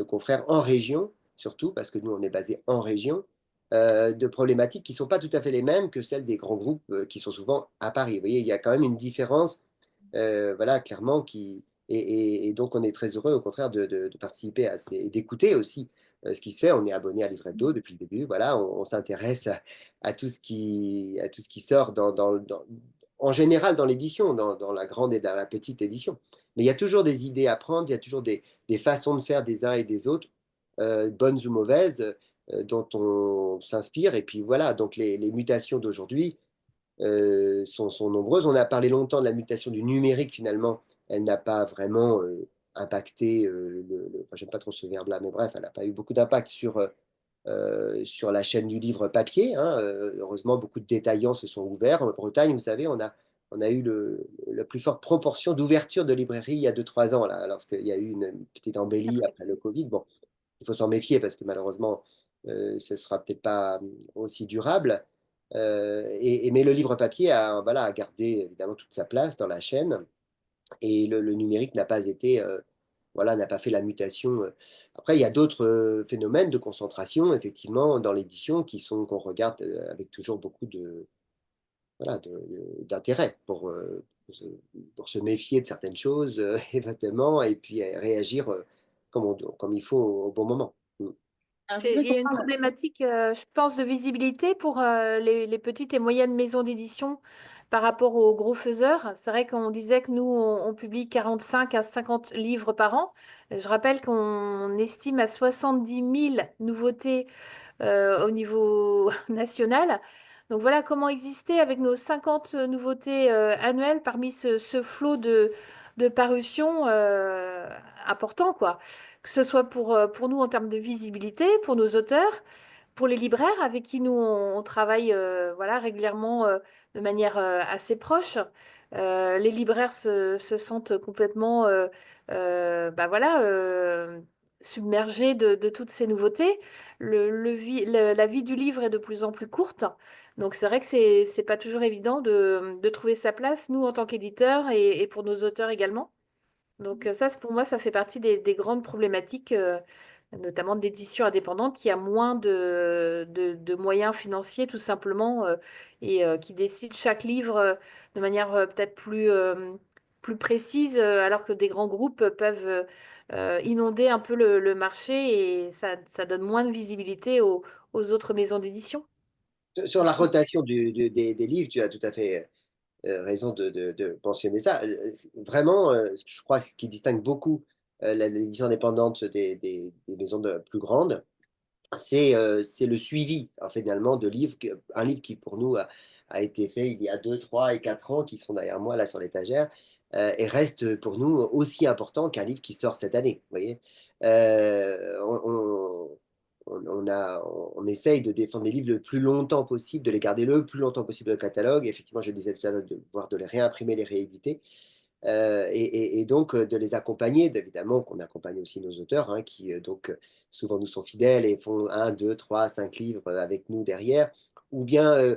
confrères en région, surtout parce que nous, on est basé en région, de problématiques qui ne sont pas tout à fait les mêmes que celles des grands groupes qui sont souvent à Paris. Vous voyez, il y a quand même une différence, voilà, clairement, et donc on est très heureux, au contraire, de participer et d'écouter aussi ce qui se fait. On est abonné à Livre Hebdo depuis le début, voilà, on s'intéresse à tout ce qui sort en général dans l'édition, dans la grande et dans la petite édition. Mais il y a toujours des idées à prendre, il y a toujours des façons de faire des uns et des autres, bonnes ou mauvaises, dont on s'inspire. Et puis voilà, donc les mutations d'aujourd'hui sont nombreuses. On a parlé longtemps de la mutation du numérique, finalement. Elle n'a pas vraiment impacté, enfin, j'aime pas trop ce verbe-là, mais bref, elle n'a pas eu beaucoup d'impact sur la chaîne du livre papier, hein. Heureusement, beaucoup de détaillants se sont ouverts. En Bretagne, vous savez, on a eu la plus forte proportion d'ouverture de librairies il y a 2 3 ans, là, lorsqu'il y a eu une petite embellie après le Covid. Bon, il faut s'en méfier parce que malheureusement, ce ne sera peut-être pas aussi durable. Mais le livre papier voilà, a gardé évidemment toute sa place dans la chaîne et le numérique n'a pas été, voilà, n'a pas fait la mutation. Après, il y a d'autres phénomènes de concentration, effectivement, dans l'édition qu'on regarde avec toujours beaucoup voilà, d'intérêt pour se méfier de certaines choses, éventuellement, et puis réagir comme il faut au bon moment. Mm. Alors, je Et voudrais il y qu'on a une parle. problématique, je pense, de visibilité pour les petites et moyennes maisons d'édition par rapport aux gros faiseurs. C'est vrai qu'on disait que nous, on publie 45 à 50 livres par an. Je rappelle qu'on estime à 70 000 nouveautés au niveau national. Donc voilà comment exister avec nos 50 nouveautés annuelles parmi ce flot de parutions important, quoi. Que ce soit pour nous en termes de visibilité, pour nos auteurs, pour les libraires avec qui nous on travaille voilà, régulièrement de manière assez proche. Les libraires se sentent complètement bah voilà, submergés de toutes ces nouveautés. La vie du livre est de plus en plus courte. Donc c'est vrai que c'est pas toujours évident de trouver sa place, nous en tant qu'éditeurs et pour nos auteurs également. Donc ça, pour moi, ça fait partie des grandes problématiques, notamment d'édition indépendante qui a moins de moyens financiers tout simplement et qui décide chaque livre de manière peut-être plus précise, alors que des grands groupes peuvent inonder un peu le marché et ça donne moins de visibilité aux autres maisons d'édition. Sur la rotation des livres, tu as tout à fait raison de mentionner ça. Vraiment, je crois que ce qui distingue beaucoup l'édition indépendante des maisons plus grandes, c'est le suivi, finalement, de livres, un livre qui pour nous a été fait il y a 2, 3 et 4 ans, qui sont derrière moi là sur l'étagère, et reste pour nous aussi important qu'un livre qui sort cette année. Vous voyez. On essaye de défendre les livres le plus longtemps possible, de les garder le plus longtemps possible au catalogue. Effectivement, je disais tout à l'heure de les réimprimer, les rééditer. Et donc de les accompagner, évidemment qu'on accompagne aussi nos auteurs, hein, qui souvent nous sont fidèles et font un, deux, trois, cinq livres avec nous derrière, ou bien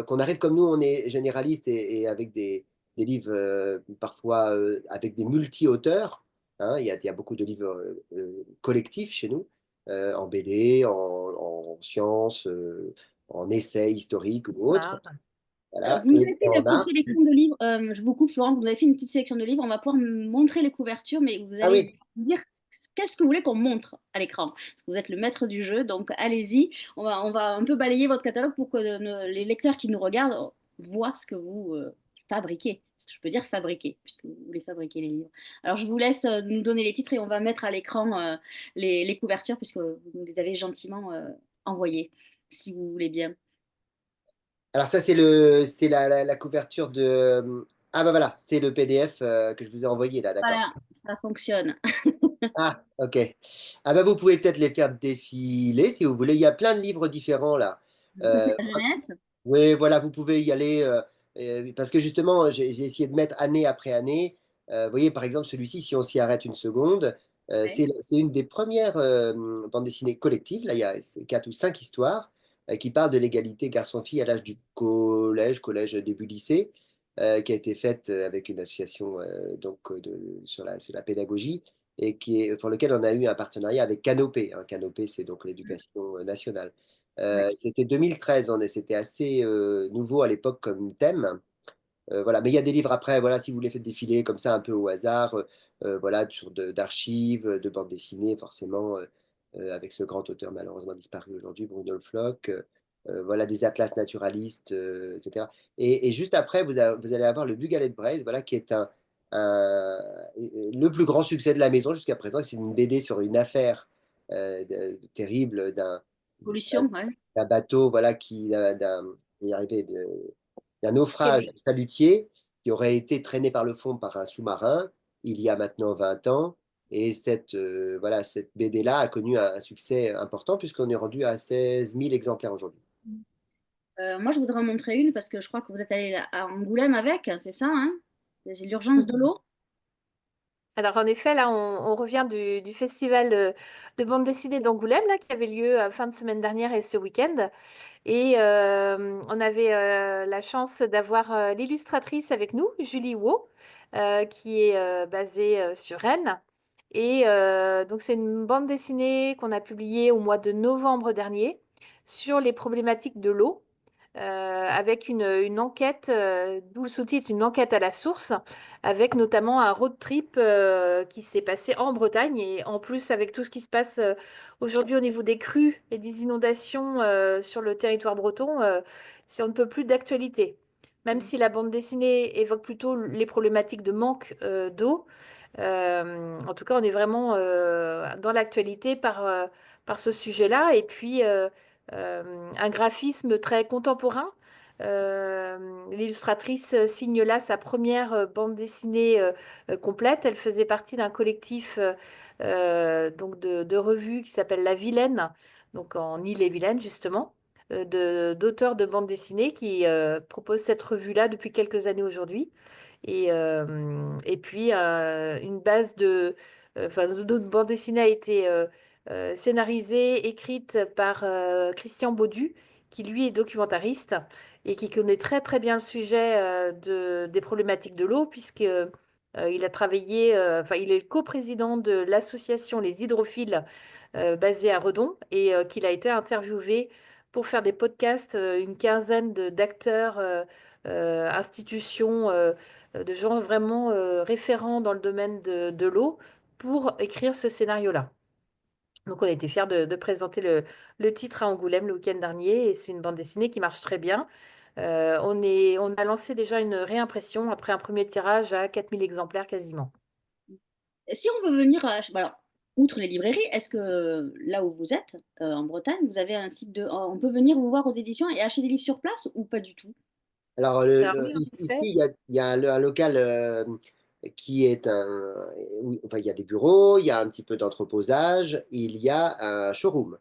qu'on arrive comme nous, on est généraliste et avec des livres parfois avec des multi-auteurs, hein, il y a beaucoup de livres collectifs chez nous, en BD, en sciences, en essais historiques ou autres, voilà, Vous nous et avez fait une en petite art. sélection de livres. Je vous coupe, Florent. Vous nous avez fait une petite sélection de livres. On va pouvoir montrer les couvertures, mais vous Ah allez oui. dire qu'est-ce que vous voulez qu'on montre à l'écran. Parce que vous êtes le maître du jeu, donc allez-y. On va un peu balayer votre catalogue pour que les lecteurs qui nous regardent voient ce que vous fabriquez. Parce que je peux dire fabriquer, puisque vous voulez fabriquer les livres. Alors, je vous laisse nous donner les titres et on va mettre à l'écran les couvertures, puisque vous nous les avez gentiment envoyées, si vous voulez bien. Alors ça, c'est la couverture de... Ah bah voilà, c'est le PDF que je vous ai envoyé là, d'accord. Voilà, ça fonctionne. Ah, ok. Ah bah vous pouvez peut-être les faire défiler si vous voulez. Il y a plein de livres différents là. Ça, c'est Euh, la jeunesse. oui, voilà, vous pouvez y aller parce que justement, j'ai essayé de mettre année après année. Vous voyez, par exemple, celui-ci, si on s'y arrête une seconde, Ouais, c'est une des premières bandes dessinées collectives. Là, il y a 4 ou 5 histoires qui parlent de l'égalité garçon-fille à l'âge du collège, début lycée, qui a été faite avec une association sur la pédagogie et pour lequel on a eu un partenariat avec Canopé, hein. Canopé, c'est donc l'éducation nationale. ouais. C'était 2013, c'était assez nouveau à l'époque comme thème. Voilà. Mais il y a des livres après, voilà, si vous les faites défiler comme ça un peu au hasard, voilà, d'archives, de bandes dessinées, forcément, avec ce grand auteur malheureusement disparu aujourd'hui, Bruno Le Floch, voilà, des atlas naturalistes, etc. Et juste après, vous allez avoir le Bugalet de Braise, voilà, qui est le plus grand succès de la maison jusqu'à présent. C'est une BD sur une affaire terrible Pollution, ouais. d'un bateau, voilà, il est arrivé d'un naufrage chalutier qui aurait été traîné par le fond par un sous-marin il y a maintenant 20 ans. Et cette BD-là a connu un succès important puisqu'on est rendu à 16 000 exemplaires aujourd'hui. Moi, je voudrais en montrer une parce que je crois que vous êtes allé à Angoulême avec, c'est ça, hein? C'est l'urgence de l'eau. Alors en effet, là, on revient du festival de bande dessinée d'Angoulême, là, qui avait lieu fin de semaine dernière et ce week-end. Et on avait la chance d'avoir l'illustratrice avec nous, Julie Wo, qui est basée sur Rennes. Et donc c'est une bande dessinée qu'on a publiée au mois de novembre dernier sur les problématiques de l'eau. avec une enquête, d'où le sous-titre, une enquête à la source, avec notamment un road trip qui s'est passé en Bretagne. Et en plus, avec tout ce qui se passe aujourd'hui au niveau des crues et des inondations sur le territoire breton, c'est on ne peut plus d'actualité. Même si la bande dessinée évoque plutôt les problématiques de manque d'eau, en tout cas, on est vraiment dans l'actualité par ce sujet-là. Et puis, un graphisme très contemporain. L'illustratrice signe là sa première bande dessinée complète. Elle faisait partie d'un collectif donc de revues qui s'appelle La Vilaine, donc en Ille-et-Vilaine justement, d'auteurs de bande dessinée qui proposent cette revue-là depuis quelques années aujourd'hui. Et puis, une base enfin, notre bande dessinée a été scénarisée, écrite par Christian Baudu, qui lui est documentariste et qui connaît très très bien le sujet des problématiques de l'eau, puisque il a travaillé, enfin, il est le coprésident de l'association Les Hydrophiles, basée à Redon, et qu'il a été interviewé pour faire des podcasts, une quinzaine d'acteurs, institutions, de gens vraiment référents dans le domaine de l'eau pour écrire ce scénario-là. Donc on a été fiers de présenter le titre à Angoulême le week-end dernier et c'est une bande dessinée qui marche très bien. On a lancé déjà une réimpression après un premier tirage à 4000 exemplaires quasiment. Si on veut venir, alors, outre les librairies, est-ce que là où vous êtes, en Bretagne, vous avez un site on peut venir vous voir aux éditions et acheter des livres sur place ou pas du tout? Alors, Alors oui, en effet. ici, il y a un local qui est un. Enfin, il y a des bureaux, il y a un petit peu d'entreposage, il y a un showroom.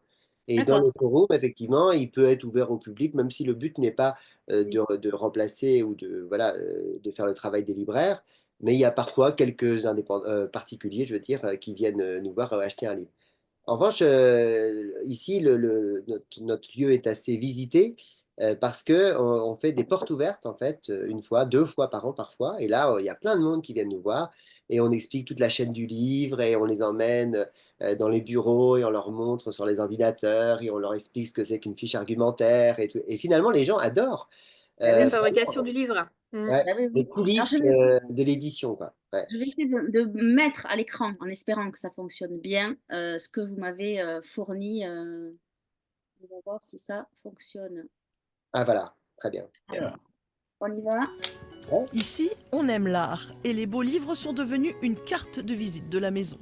Et dans D'accord. le showroom, effectivement, il peut être ouvert au public, même si le but n'est pas Oui. de remplacer ou voilà, de faire le travail des libraires. Mais il y a parfois quelques particuliers, je veux dire, qui viennent nous voir acheter un livre. En revanche, ici, notre lieu est assez visité parce que on fait des portes ouvertes, en fait, une fois, deux fois par an parfois. Et là, il y a plein de monde qui viennent nous voir et on explique toute la chaîne du livre et on les emmène dans les bureaux et on leur montre sur les ordinateurs et on leur explique ce que c'est qu'une fiche argumentaire et tout. Et finalement, les gens adorent La vraiment, fabrication du livre. Mm. ouais, Bah oui, les oui. Alors, coulisses de l'édition, quoi. Ouais. je vais essayer de mettre à l'écran, en espérant que ça fonctionne bien, ce que vous m'avez fourni. On va voir si ça fonctionne. Ah, voilà, très bien. Alors, on y va. Ouais. Ici, on aime l'art et les beaux livres sont devenus une carte de visite de la maison.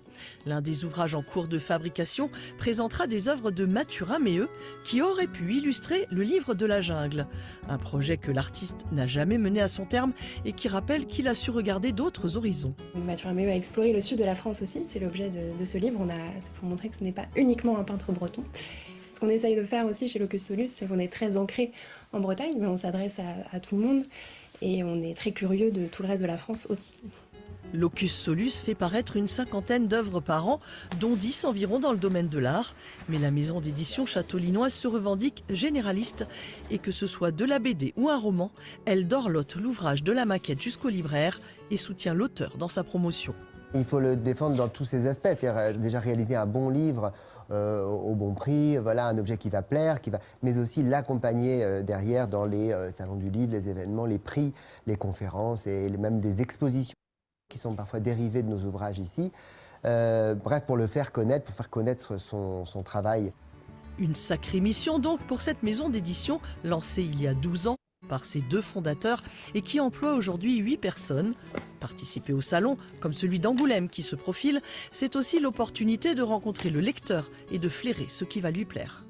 L'un des ouvrages en cours de fabrication présentera des œuvres de Mathurin Méheux qui aurait pu illustrer le livre de la jungle. Un projet que l'artiste n'a jamais mené à son terme et qui rappelle qu'il a su regarder d'autres horizons. Mathurin Méheux a exploré le sud de la France aussi, c'est l'objet de ce livre. C'est pour montrer que ce n'est pas uniquement un peintre breton. Ce qu'on essaye de faire aussi chez Locus Solus, c'est qu'on est très ancré en Bretagne, mais on s'adresse à tout le monde. Et on est très curieux de tout le reste de la France aussi. Locus Solus fait paraître une cinquantaine d'œuvres par an, dont 10 environ dans le domaine de l'art. Mais la maison d'édition châteaulinoise se revendique généraliste et que ce soit de la BD ou un roman, elle dorlote l'ouvrage de la maquette jusqu'au libraire et soutient l'auteur dans sa promotion. Il faut le défendre dans tous ses aspects, c'est-à-dire déjà réaliser un bon livre au bon prix, voilà, un objet qui va plaire, mais aussi l'accompagner derrière dans les salons du livre, les événements, les prix, les conférences et même des expositions qui sont parfois dérivées de nos ouvrages ici. Bref, pour le faire connaître, pour faire connaître son travail. Une sacrée mission donc pour cette maison d'édition lancée il y a 12 ans par ses deux fondateurs et qui emploie aujourd'hui 8 personnes. Participer au salon, comme celui d'Angoulême qui se profile, c'est aussi l'opportunité de rencontrer le lecteur et de flairer ce qui va lui plaire.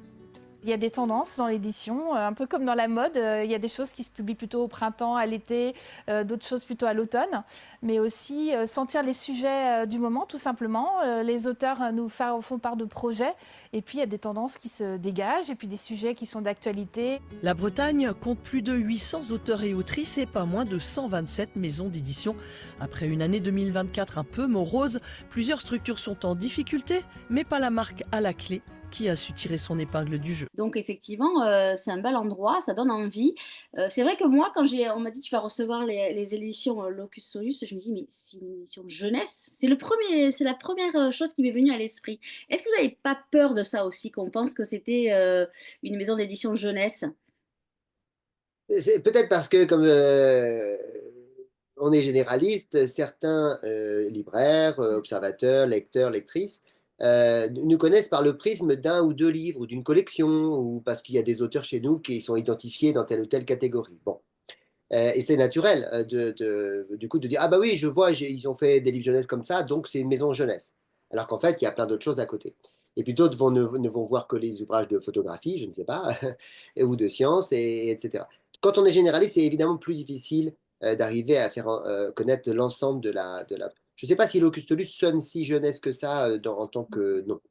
Il y a des tendances dans l'édition, un peu comme dans la mode. Il y a des choses qui se publient plutôt au printemps, à l'été, d'autres choses plutôt à l'automne. Mais aussi sentir les sujets du moment, tout simplement. Les auteurs nous font part de projets. Et puis, il y a des tendances qui se dégagent et puis des sujets qui sont d'actualité. La Bretagne compte plus de 800 auteurs et autrices et pas moins de 127 maisons d'édition. Après une année 2024 un peu morose, plusieurs structures sont en difficulté, mais pas la marque à la clé qui a su tirer son épingle du jeu. Donc effectivement, c'est un bel endroit, ça donne envie. C'est vrai que moi, quand on m'a dit tu vas recevoir les éditions Locus Solus, je me dis mais c'est une édition jeunesse. C'est la première chose qui m'est venue à l'esprit. Est-ce que vous n'avez pas peur de ça aussi, qu'on pense que c'était une maison d'édition jeunesse? C'est peut-être parce que comme on est généraliste, certains libraires, observateurs, lecteurs, lectrices nous connaissent par le prisme d'un ou deux livres ou d'une collection ou parce qu'il y a des auteurs chez nous qui sont identifiés dans telle ou telle catégorie. Bon. Et c'est naturel du coup de dire ah bah oui je vois ils ont fait des livres jeunesse comme ça donc c'est une maison jeunesse alors qu'en fait il y a plein d'autres choses à côté et puis d'autres ne vont voir que les ouvrages de photographie je ne sais pas ou de sciences etc. Quand on est généraliste c'est évidemment plus difficile d'arriver à faire connaître l'ensemble de la je ne sais pas si Locus Solus sonne si jeunesse que ça en tant que non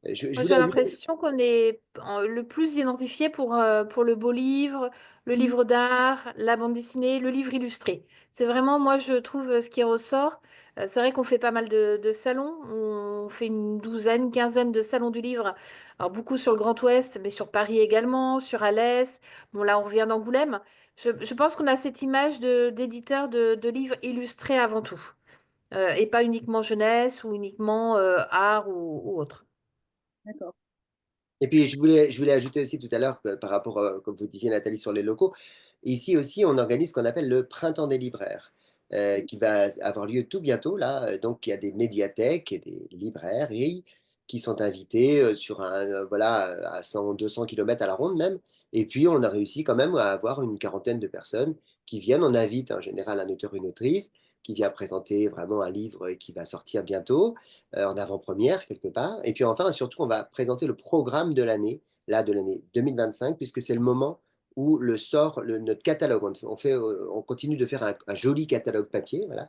je Moi, voulais j'ai ajouter l'impression qu'on est le plus identifié pour le beau livre, le Mhm. livre d'art, la bande dessinée, le livre illustré. C'est vraiment, moi, je trouve ce qui ressort. C'est vrai qu'on fait pas mal de salons. On fait une douzaine, quinzaine de salons du livre. Alors, beaucoup sur le Grand Ouest, mais sur Paris également, sur Alès. Bon, là, on revient d'Angoulême. Je pense qu'on a cette image d'éditeur de livres illustrés avant tout. Et pas uniquement jeunesse ou uniquement art ou autre. D'accord. Et puis, je voulais ajouter aussi tout à l'heure, que par rapport, comme vous disiez, Nathalie, sur les locaux, ici aussi, on organise ce qu'on appelle le Printemps des libraires, qui va avoir lieu tout bientôt, là. Donc, il y a des médiathèques et des librairies qui sont invités sur voilà, à 100, 200 kilomètres à la ronde même. Et puis, on a réussi quand même à avoir une quarantaine de personnes qui viennent. On invite en général un auteur, une autrice, qui vient présenter vraiment un livre qui va sortir bientôt en avant-première quelque part. Et puis enfin, surtout, on va présenter le programme de l'année, là, de l'année 2025, puisque c'est le moment où notre catalogue. On continue de faire un joli catalogue papier, voilà.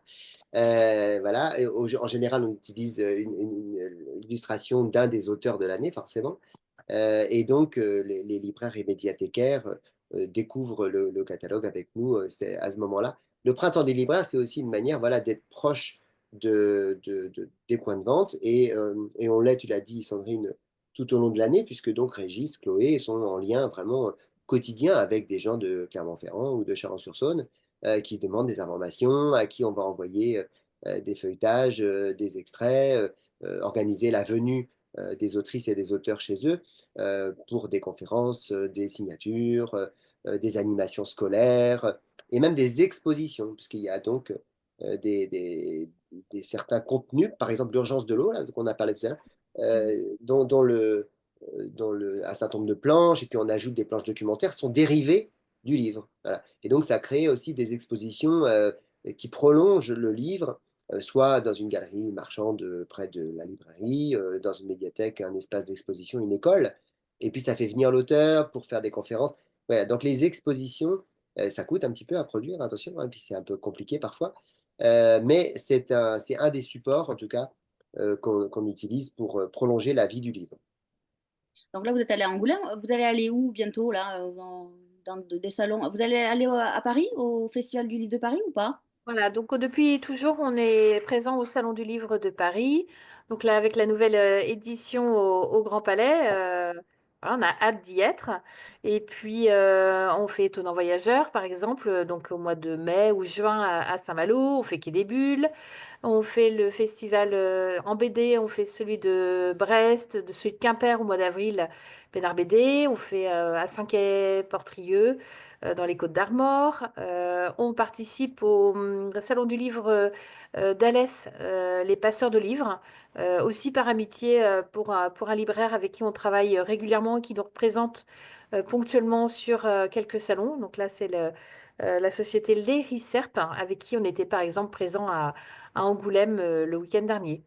Voilà. En général, on utilise une illustration d'un des auteurs de l'année, forcément. Et donc, les libraires et médiathécaires découvrent le catalogue avec nous c'est à ce moment-là. Le printemps des libraires, c'est aussi une manière voilà, d'être proche des points de vente. Et on l'est, tu l'as dit, Sandrine, tout au long de l'année, puisque donc Régis, Chloé sont en lien vraiment quotidien avec des gens de Clermont-Ferrand ou de Chalon-sur-Saône qui demandent des informations, à qui on va envoyer des feuilletages, des extraits, organiser la venue des autrices et des auteurs chez eux pour des conférences, des signatures, des animations scolaires et même des expositions, puisqu'il y a donc certains contenus, par exemple l'urgence de l'eau, là, qu'on a parlé tout à l'heure, dont un certain nombre de planches, et puis on ajoute des planches documentaires, sont dérivées du livre. Voilà. Et donc ça crée aussi des expositions qui prolongent le livre soit dans une galerie marchande près de la librairie, dans une médiathèque, un espace d'exposition, une école. Et puis ça fait venir l'auteur pour faire des conférences. Voilà, donc les expositions, ça coûte un petit peu à produire, attention, hein, puis c'est un peu compliqué parfois. Mais c'est un des supports, en tout cas, qu'on utilise pour prolonger la vie du livre. Donc là, vous êtes allé à Angoulême. Vous allez aller où bientôt, là, dans des salons? Vous allez aller à Paris, au Festival du Livre de Paris ou pas? Voilà, donc depuis toujours, on est présent au Salon du Livre de Paris. Donc là, avec la nouvelle édition au Grand Palais, voilà, on a hâte d'y être. Et puis, on fait Étonnant Voyageur, par exemple, donc au mois de mai ou juin à Saint-Malo. On fait Quai des Bulles. On fait le festival en BD, on fait celui de Brest, celui de Quimper au mois d'avril, Pénard BD. On fait à Saint-Quay-Portrieux, dans les Côtes-d'Armor. On participe au Salon du livre d'Alès, les passeurs de livres, aussi par amitié pour un libraire avec qui on travaille régulièrement et qui nous représente ponctuellement sur quelques salons. Donc là, c'est la société Les Riserp, hein, avec qui on était par exemple présent à Angoulême le week-end dernier.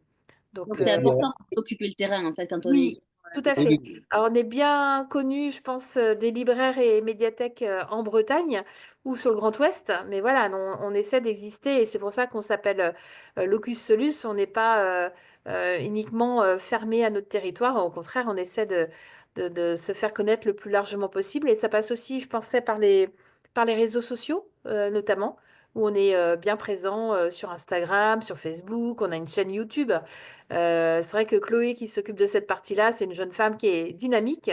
Donc Donc, c'est Et puis, important d'occuper le terrain, en fait, quand on est oui, tout à oui, fait. oui, Alors, on est bien connu, je pense, des libraires et médiathèques en Bretagne ou sur le Grand Ouest, mais voilà, on essaie d'exister et c'est pour ça qu'on s'appelle Locus Solus. On n'est pas uniquement fermé à notre territoire, au contraire, on essaie de se faire connaître le plus largement possible et ça passe aussi, je pensais, par les réseaux sociaux, notamment, où on est bien présent sur Instagram, sur Facebook, on a une chaîne YouTube. C'est vrai que Chloé qui s'occupe de cette partie-là, c'est une jeune femme qui est dynamique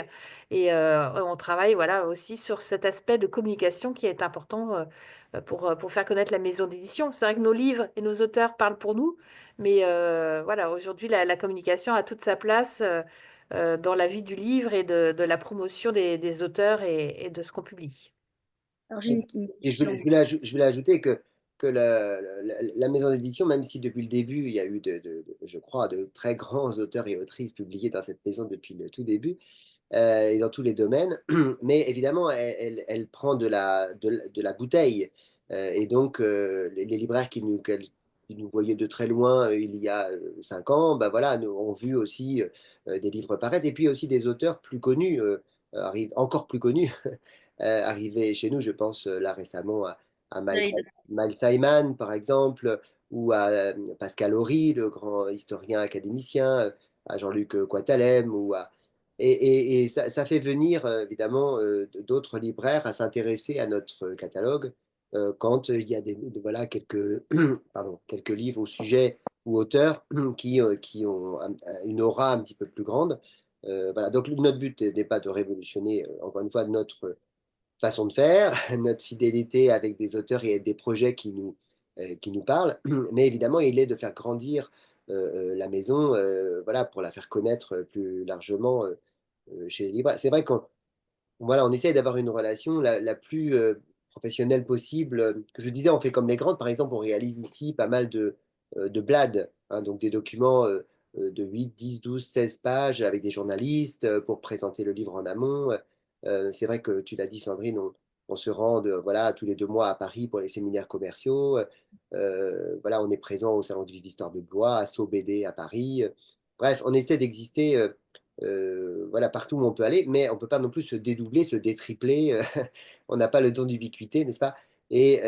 et on travaille voilà aussi sur cet aspect de communication qui est important pour faire connaître la maison d'édition. C'est vrai que nos livres et nos auteurs parlent pour nous, mais voilà, aujourd'hui la communication a toute sa place dans la vie du livre et de la promotion des auteurs et de ce qu'on publie. Alors j'ai une Et question. je voulais ajouter que la maison d'édition, même si depuis le début, il y a eu, je crois, de très grands auteurs et autrices publiés dans cette maison depuis le tout début, et dans tous les domaines, mais évidemment, elle prend de la bouteille. Et donc, les libraires qui nous voyaient de très loin il y a 5 ans, bah voilà, ont vu aussi des livres paraître, et puis aussi des auteurs plus connus, arrivent, encore plus connus, arrivés chez nous. Je pense là récemment à J'allais Miles Simon, par exemple, ou à Pascal Horry, le grand historien académicien, à Jean-Luc Coitalem, et ça fait venir évidemment d'autres libraires à s'intéresser à notre catalogue quand il y a voilà, pardon, quelques livres au sujet ou auteurs qui ont une aura un petit peu plus grande. Voilà. Donc notre but n'est pas de révolutionner, encore une fois, notre façon de faire, notre fidélité avec des auteurs et des projets qui nous parlent, mais évidemment, il est de faire grandir la maison, voilà, pour la faire connaître plus largement chez les libraires. C'est vrai qu'on voilà, on essaye d'avoir une relation la plus professionnelle possible. Que je disais, on fait comme les grandes, par exemple, on réalise ici pas mal de blad, hein, donc des documents de 8, 10, 12, 16 pages avec des journalistes pour présenter le livre en amont. C'est vrai que tu l'as dit, Sandrine, on se rend voilà, tous les 2 mois à Paris pour les séminaires commerciaux. Voilà, on est présent au Salon du livre d'Histoire de Blois, à Sceaux BD à Paris. Bref, on essaie d'exister voilà, partout où on peut aller, mais on ne peut pas non plus se dédoubler, se détripler. On n'a pas le don d'ubiquité, n'est-ce pas? Et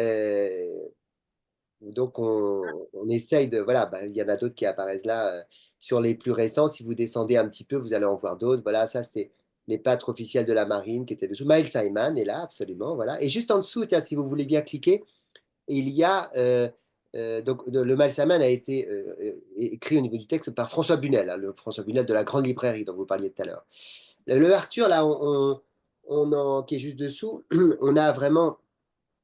donc, on essaye de. Voilà, bah, il y en a d'autres qui apparaissent là sur les plus récents. Si vous descendez un petit peu, vous allez en voir d'autres. Voilà, ça, c'est les pâtres officiels de la marine qui étaient dessous. Miles Simon est là, absolument. Voilà. Et juste en dessous, tiens, si vous voulez bien cliquer, il y a. Donc, le Miles Simon a été écrit au niveau du texte par François Bunel, hein, le François Bunel de la Grande Librairie dont vous parliez tout à l'heure. Le Arthur, là, qui est juste dessous, on a vraiment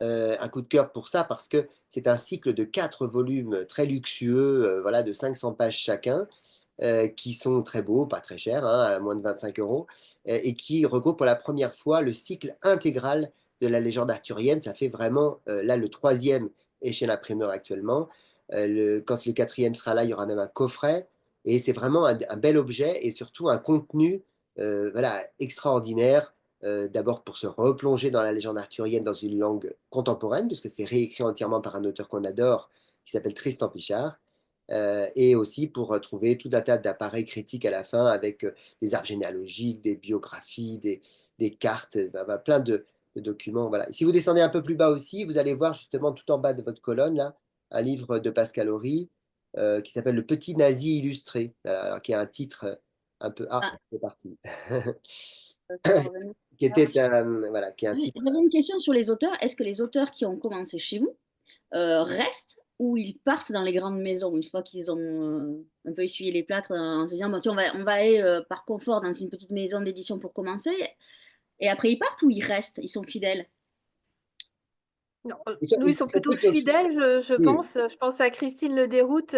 un coup de cœur pour ça parce que c'est un cycle de 4 volumes très luxueux, voilà, de 500 pages chacun, qui sont très beaux, pas très chers, hein, à moins de 25 euros, et qui regroupent pour la première fois le cycle intégral de la légende arthurienne. Ça fait vraiment, là, le troisième est chez l'imprimeur actuellement. Quand le quatrième sera là, il y aura même un coffret. Et c'est vraiment un bel objet et surtout un contenu voilà, extraordinaire. D'abord pour se replonger dans la légende arthurienne dans une langue contemporaine, puisque c'est réécrit entièrement par un auteur qu'on adore, qui s'appelle Tristan Pichard, et aussi pour trouver tout un tas d'appareils critiques à la fin avec des arbres généalogiques, des biographies, des cartes, plein de documents. Voilà. Si vous descendez un peu plus bas aussi, vous allez voir justement tout en bas de votre colonne, là, un livre de Pascal Horry qui s'appelle Le Petit Nazi illustré, voilà, alors, qui a un titre un peu... Ah, Ah, c'est parti. ça va revenir. Qui était voilà, qui est un titre. J'avais une question sur les auteurs. Est-ce que les auteurs qui ont commencé chez vous restent ou ils partent dans les grandes maisons une fois qu'ils ont un peu essuyé les plâtres en se disant bon, tiens, on va aller par confort dans une petite maison d'édition pour commencer et après ils partent ou ils restent, ils sont fidèles? Non, nous, ils Ils sont sont plutôt plutôt fidèles, je oui, pense. Je pense à Christine Le Déroute,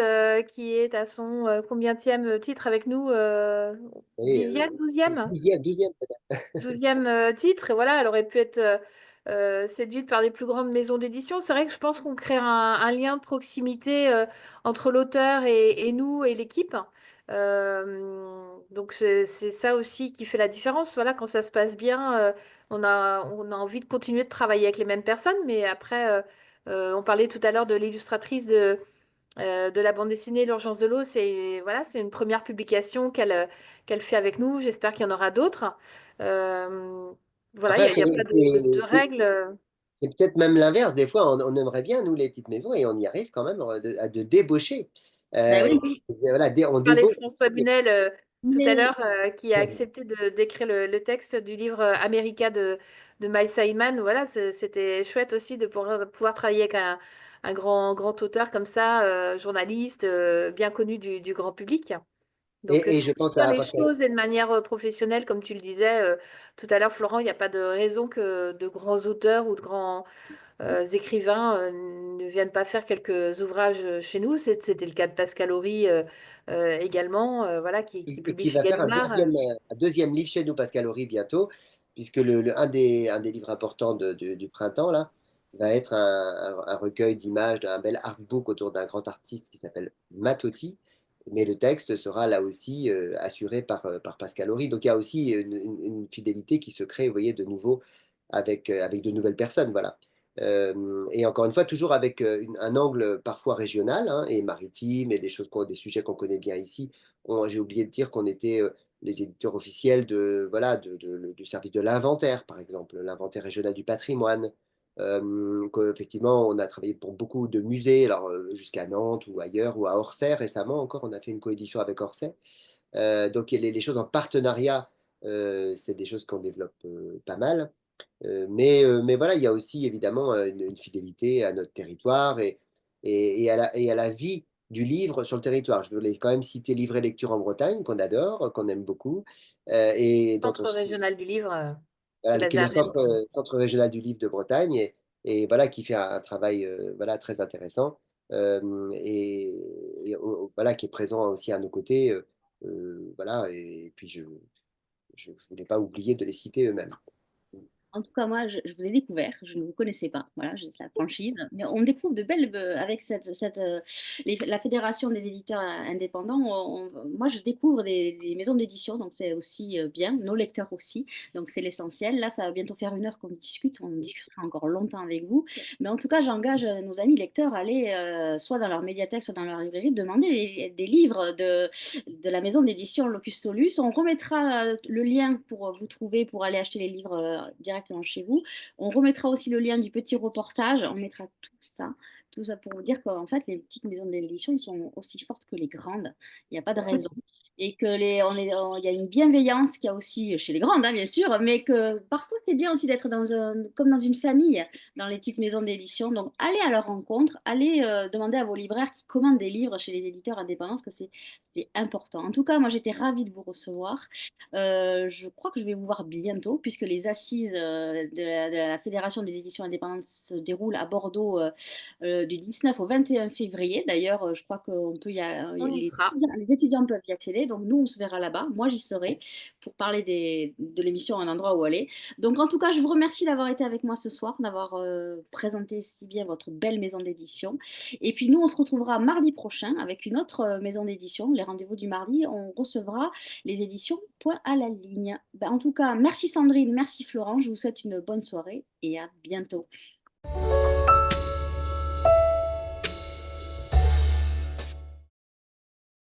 qui est à son combienième titre avec nous, oui, 10e, 12e? 12e peut-être. 12e titre, et voilà, elle aurait pu être séduite par des plus grandes maisons d'édition. C'est vrai que je pense qu'on crée un lien de proximité entre l'auteur et nous et l'équipe. Donc c'est ça aussi qui fait la différence. Voilà, quand ça se passe bien, on a envie de continuer de travailler avec les mêmes personnes, mais après, on parlait tout à l'heure de l'illustratrice de la bande dessinée L'Urgence de l'eau. C'est voilà, c'est une première publication qu'elle fait avec nous. J'espère qu'il y en aura d'autres. Euh, voilà, Après, il y a pas de règles. c'est peut-être même l'inverse. Des fois, on aimerait bien, nous, les petites maisons, et on y arrive quand même à de débaucher. Ben Euh, oui, voilà, on On parlait de débauche. François Bunel tout à mais l'heure, qui a accepté d'écrire le texte du livre America de Miles Simon. Voilà, c'était chouette aussi de pouvoir travailler avec un grand auteur comme ça, journaliste, bien connu du grand public. Donc, Et si je on peut pense faire à les Pascal. choses et de manière professionnelle, comme tu le disais tout à l'heure, Florent, il n'y a pas de raison que de grands auteurs ou de grands écrivains ne viennent pas faire quelques ouvrages chez nous. C'était le cas de Pascal Horry également, voilà, qui Et publie qui chez va faire Gallimard. un deuxième livre chez nous, Pascal Horry, bientôt. puisque un des livres importants du printemps, là, va être un recueil d'images, un bel artbook autour d'un grand artiste qui s'appelle Matoti. Mais le texte sera là aussi assuré par Pascal Horry. Donc il y a aussi une fidélité qui se crée, vous voyez, de nouveau avec de nouvelles personnes. Voilà. Et encore une fois, toujours avec un angle parfois régional hein, et maritime et des sujets qu'on connaît bien ici. J'ai oublié de dire qu'on était les éditeurs officiels du service de l'inventaire, par exemple, l'inventaire régional du patrimoine. Qu'effectivement, on a travaillé pour beaucoup de musées, alors jusqu'à Nantes ou ailleurs, ou à Orsay récemment encore, on a fait une coédition avec Orsay. Donc les choses en partenariat, c'est des choses qu'on développe pas mal. Mais voilà, il y a aussi évidemment une fidélité à notre territoire et à la vie du livre sur le territoire. Je voulais quand même citer Livre et Lecture en Bretagne, qu'on adore, qu'on aime beaucoup, et dont on Centre régional du livre qui est voilà, qui est basé à le Rennes. centre régional du livre de Bretagne et voilà, qui fait un travail voilà, très intéressant voilà, qui est présent aussi à nos côtés. Voilà, et puis je ne voulais pas oublier de les citer eux-mêmes. En tout cas, moi, je vous ai découvert, je ne vous connaissais pas, voilà, j'ai la franchise. Mais on découvre de belles, avec la Fédération des éditeurs indépendants, moi, je découvre des maisons d'édition, donc c'est aussi bien, nos lecteurs aussi, donc c'est l'essentiel. Là, ça va bientôt faire 1 heure qu'on discute, on discutera encore longtemps avec vous. Mais en tout cas, j'engage nos amis lecteurs à aller soit dans leur médiathèque, soit dans leur librairie, demander des livres de la maison d'édition Locus Solus. On remettra le lien pour vous trouver, pour aller acheter les livres directement chez vous. On remettra aussi le lien du petit reportage. On mettra tout ça pour vous dire qu'en fait, les petites maisons d'édition, ils sont aussi fortes que les grandes. Il n'y a pas de raison. Et que il y a une bienveillance qu'il y a aussi chez les grandes, hein, bien sûr, mais que parfois c'est bien aussi d'être comme dans une famille, dans les petites maisons d'édition. Donc, allez à leur rencontre, allez demander à vos libraires qui commandent des livres chez les éditeurs indépendants, parce que c'est important. En tout cas, moi, j'étais ravie de vous recevoir. Je crois que je vais vous voir bientôt, puisque les assises de la Fédération des éditions indépendantes se déroulent à Bordeaux du 19 au 21 février. D'ailleurs, je crois qu'on peut On y sera. les étudiants peuvent y accéder. Donc, nous, on se verra là-bas. Moi, j'y serai pour parler de l'émission Un endroit où aller. Donc, en tout cas, je vous remercie d'avoir été avec moi ce soir, d'avoir présenté si bien votre belle maison d'édition. Et puis, nous, on se retrouvera mardi prochain avec une autre maison d'édition, les rendez-vous du mardi. On recevra les éditions Point à la ligne. Ben, en tout cas, merci Sandrine, merci Florent. Je vous souhaite une bonne soirée et à bientôt.